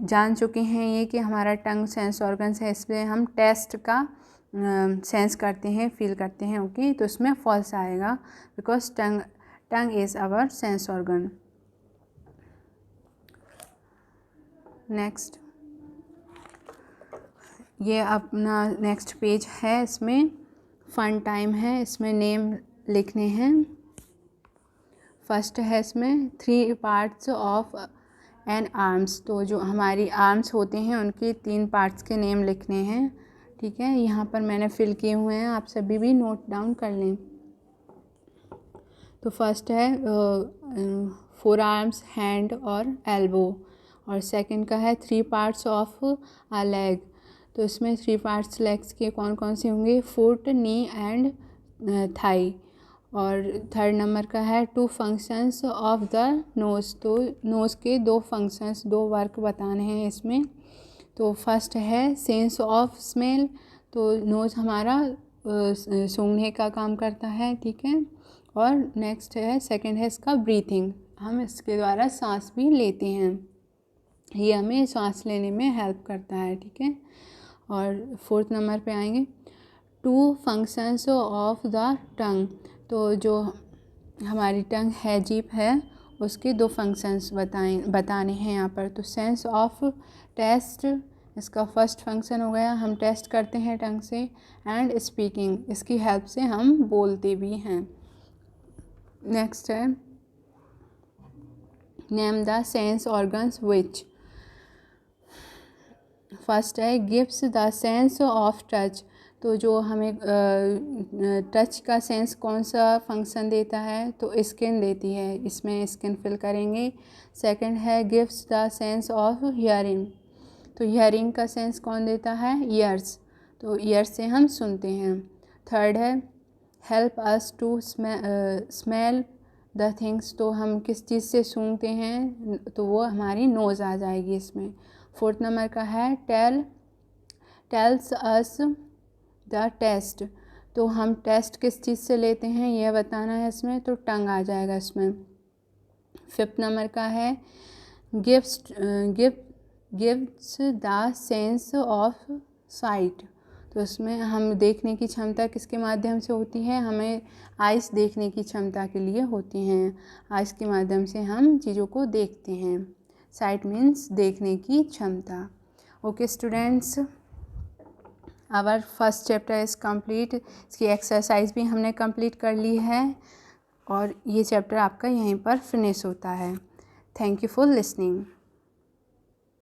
जान चुके हैं ये कि हमारा टंग सेंस ऑर्गन्स है, इसलिए हम टेस्ट का सेंस करते हैं, फील करते हैं। ओके, तो इसमें फॉल्स आएगा because tongue is our sense organ. Next, ये अपना नेक्स्ट पेज है, इसमें फन टाइम है, इसमें नेम लिखने हैं। फर्स्ट है इसमें 3 पार्ट्स ऑफ एन आर्म्स, तो जो हमारी आर्म्स होते हैं उनके 3 पार्ट्स के नेम लिखने हैं। ठीक है, यहाँ पर मैंने फिल किए हुए हैं, आप सभी भी नोट डाउन कर लें। तो फर्स्ट है 4 आर्म्स, हैंड और एल्बो, और सेकंड का है 3 पार्ट्स ऑफ अ लेग, तो इसमें 3 पार्ट्स लेग्स के कौन कौन से होंगे? Foot, knee and thigh. और थर्ड नंबर का है 2 फंक्शंस ऑफ द नोज़, तो नोज़ के 2 फंक्शंस, 2 वर्क बताने हैं इसमें। तो फर्स्ट है सेंस ऑफ स्मेल, तो नोज़ हमारा सूंघने का काम करता है। ठीक है, और नेक्स्ट है सेकंड है इसका ब्रीथिंग, हम इसके द्वारा सांस भी लेते हैं, ये हमें सांस लेने में हेल्प करता है। ठीक है, और फोर्थ नंबर पे आएंगे 2 फंक्शंस ऑफ द टंग, तो जो हमारी टंग है, जीभ है, उसके 2 फंक्शंस बताने हैं यहाँ पर। तो सेंस ऑफ टेस्ट, इसका फर्स्ट फंक्शन हो गया, हम टेस्ट करते हैं टंग से, एंड स्पीकिंग, इसकी हेल्प से हम बोलते भी हैं। नेक्स्ट है name the sense organs which, first है gives the sense of touch, तो जो हमें टच का सेंस कौन सा फंक्शन देता है? तो स्किन देती है, इसमें स्किन फिल करेंगे। सेकंड है gives the sense of hearing, तो हियरिंग का सेंस कौन देता है? ईयर्स, तो ईयर्स से हम सुनते हैं। थर्ड है help us to smell the things, तो हम किस चीज़ से सूंघते हैं? तो वो हमारी नोज़ आ जाएगी इसमें। फोर्थ नंबर का है टेल्स अस द टेस्ट, तो हम टेस्ट किस चीज़ से लेते हैं यह बताना है इसमें, तो टंग आ जाएगा इसमें। फिफ्थ नंबर का है gives the sense of site, तो उसमें हम देखने की क्षमता किसके माध्यम से होती है, हमें आइस देखने की क्षमता के लिए होती हैं। आइस के माध्यम से हम चीज़ों को देखते हैं। साइट मीन्स देखने की क्षमता। Okay students, our first chapter is complete. इसकी एक्सरसाइज भी हमने कंप्लीट कर ली है और ये चैप्टर आपका यहीं पर फिनिश होता है। Thank you for listening.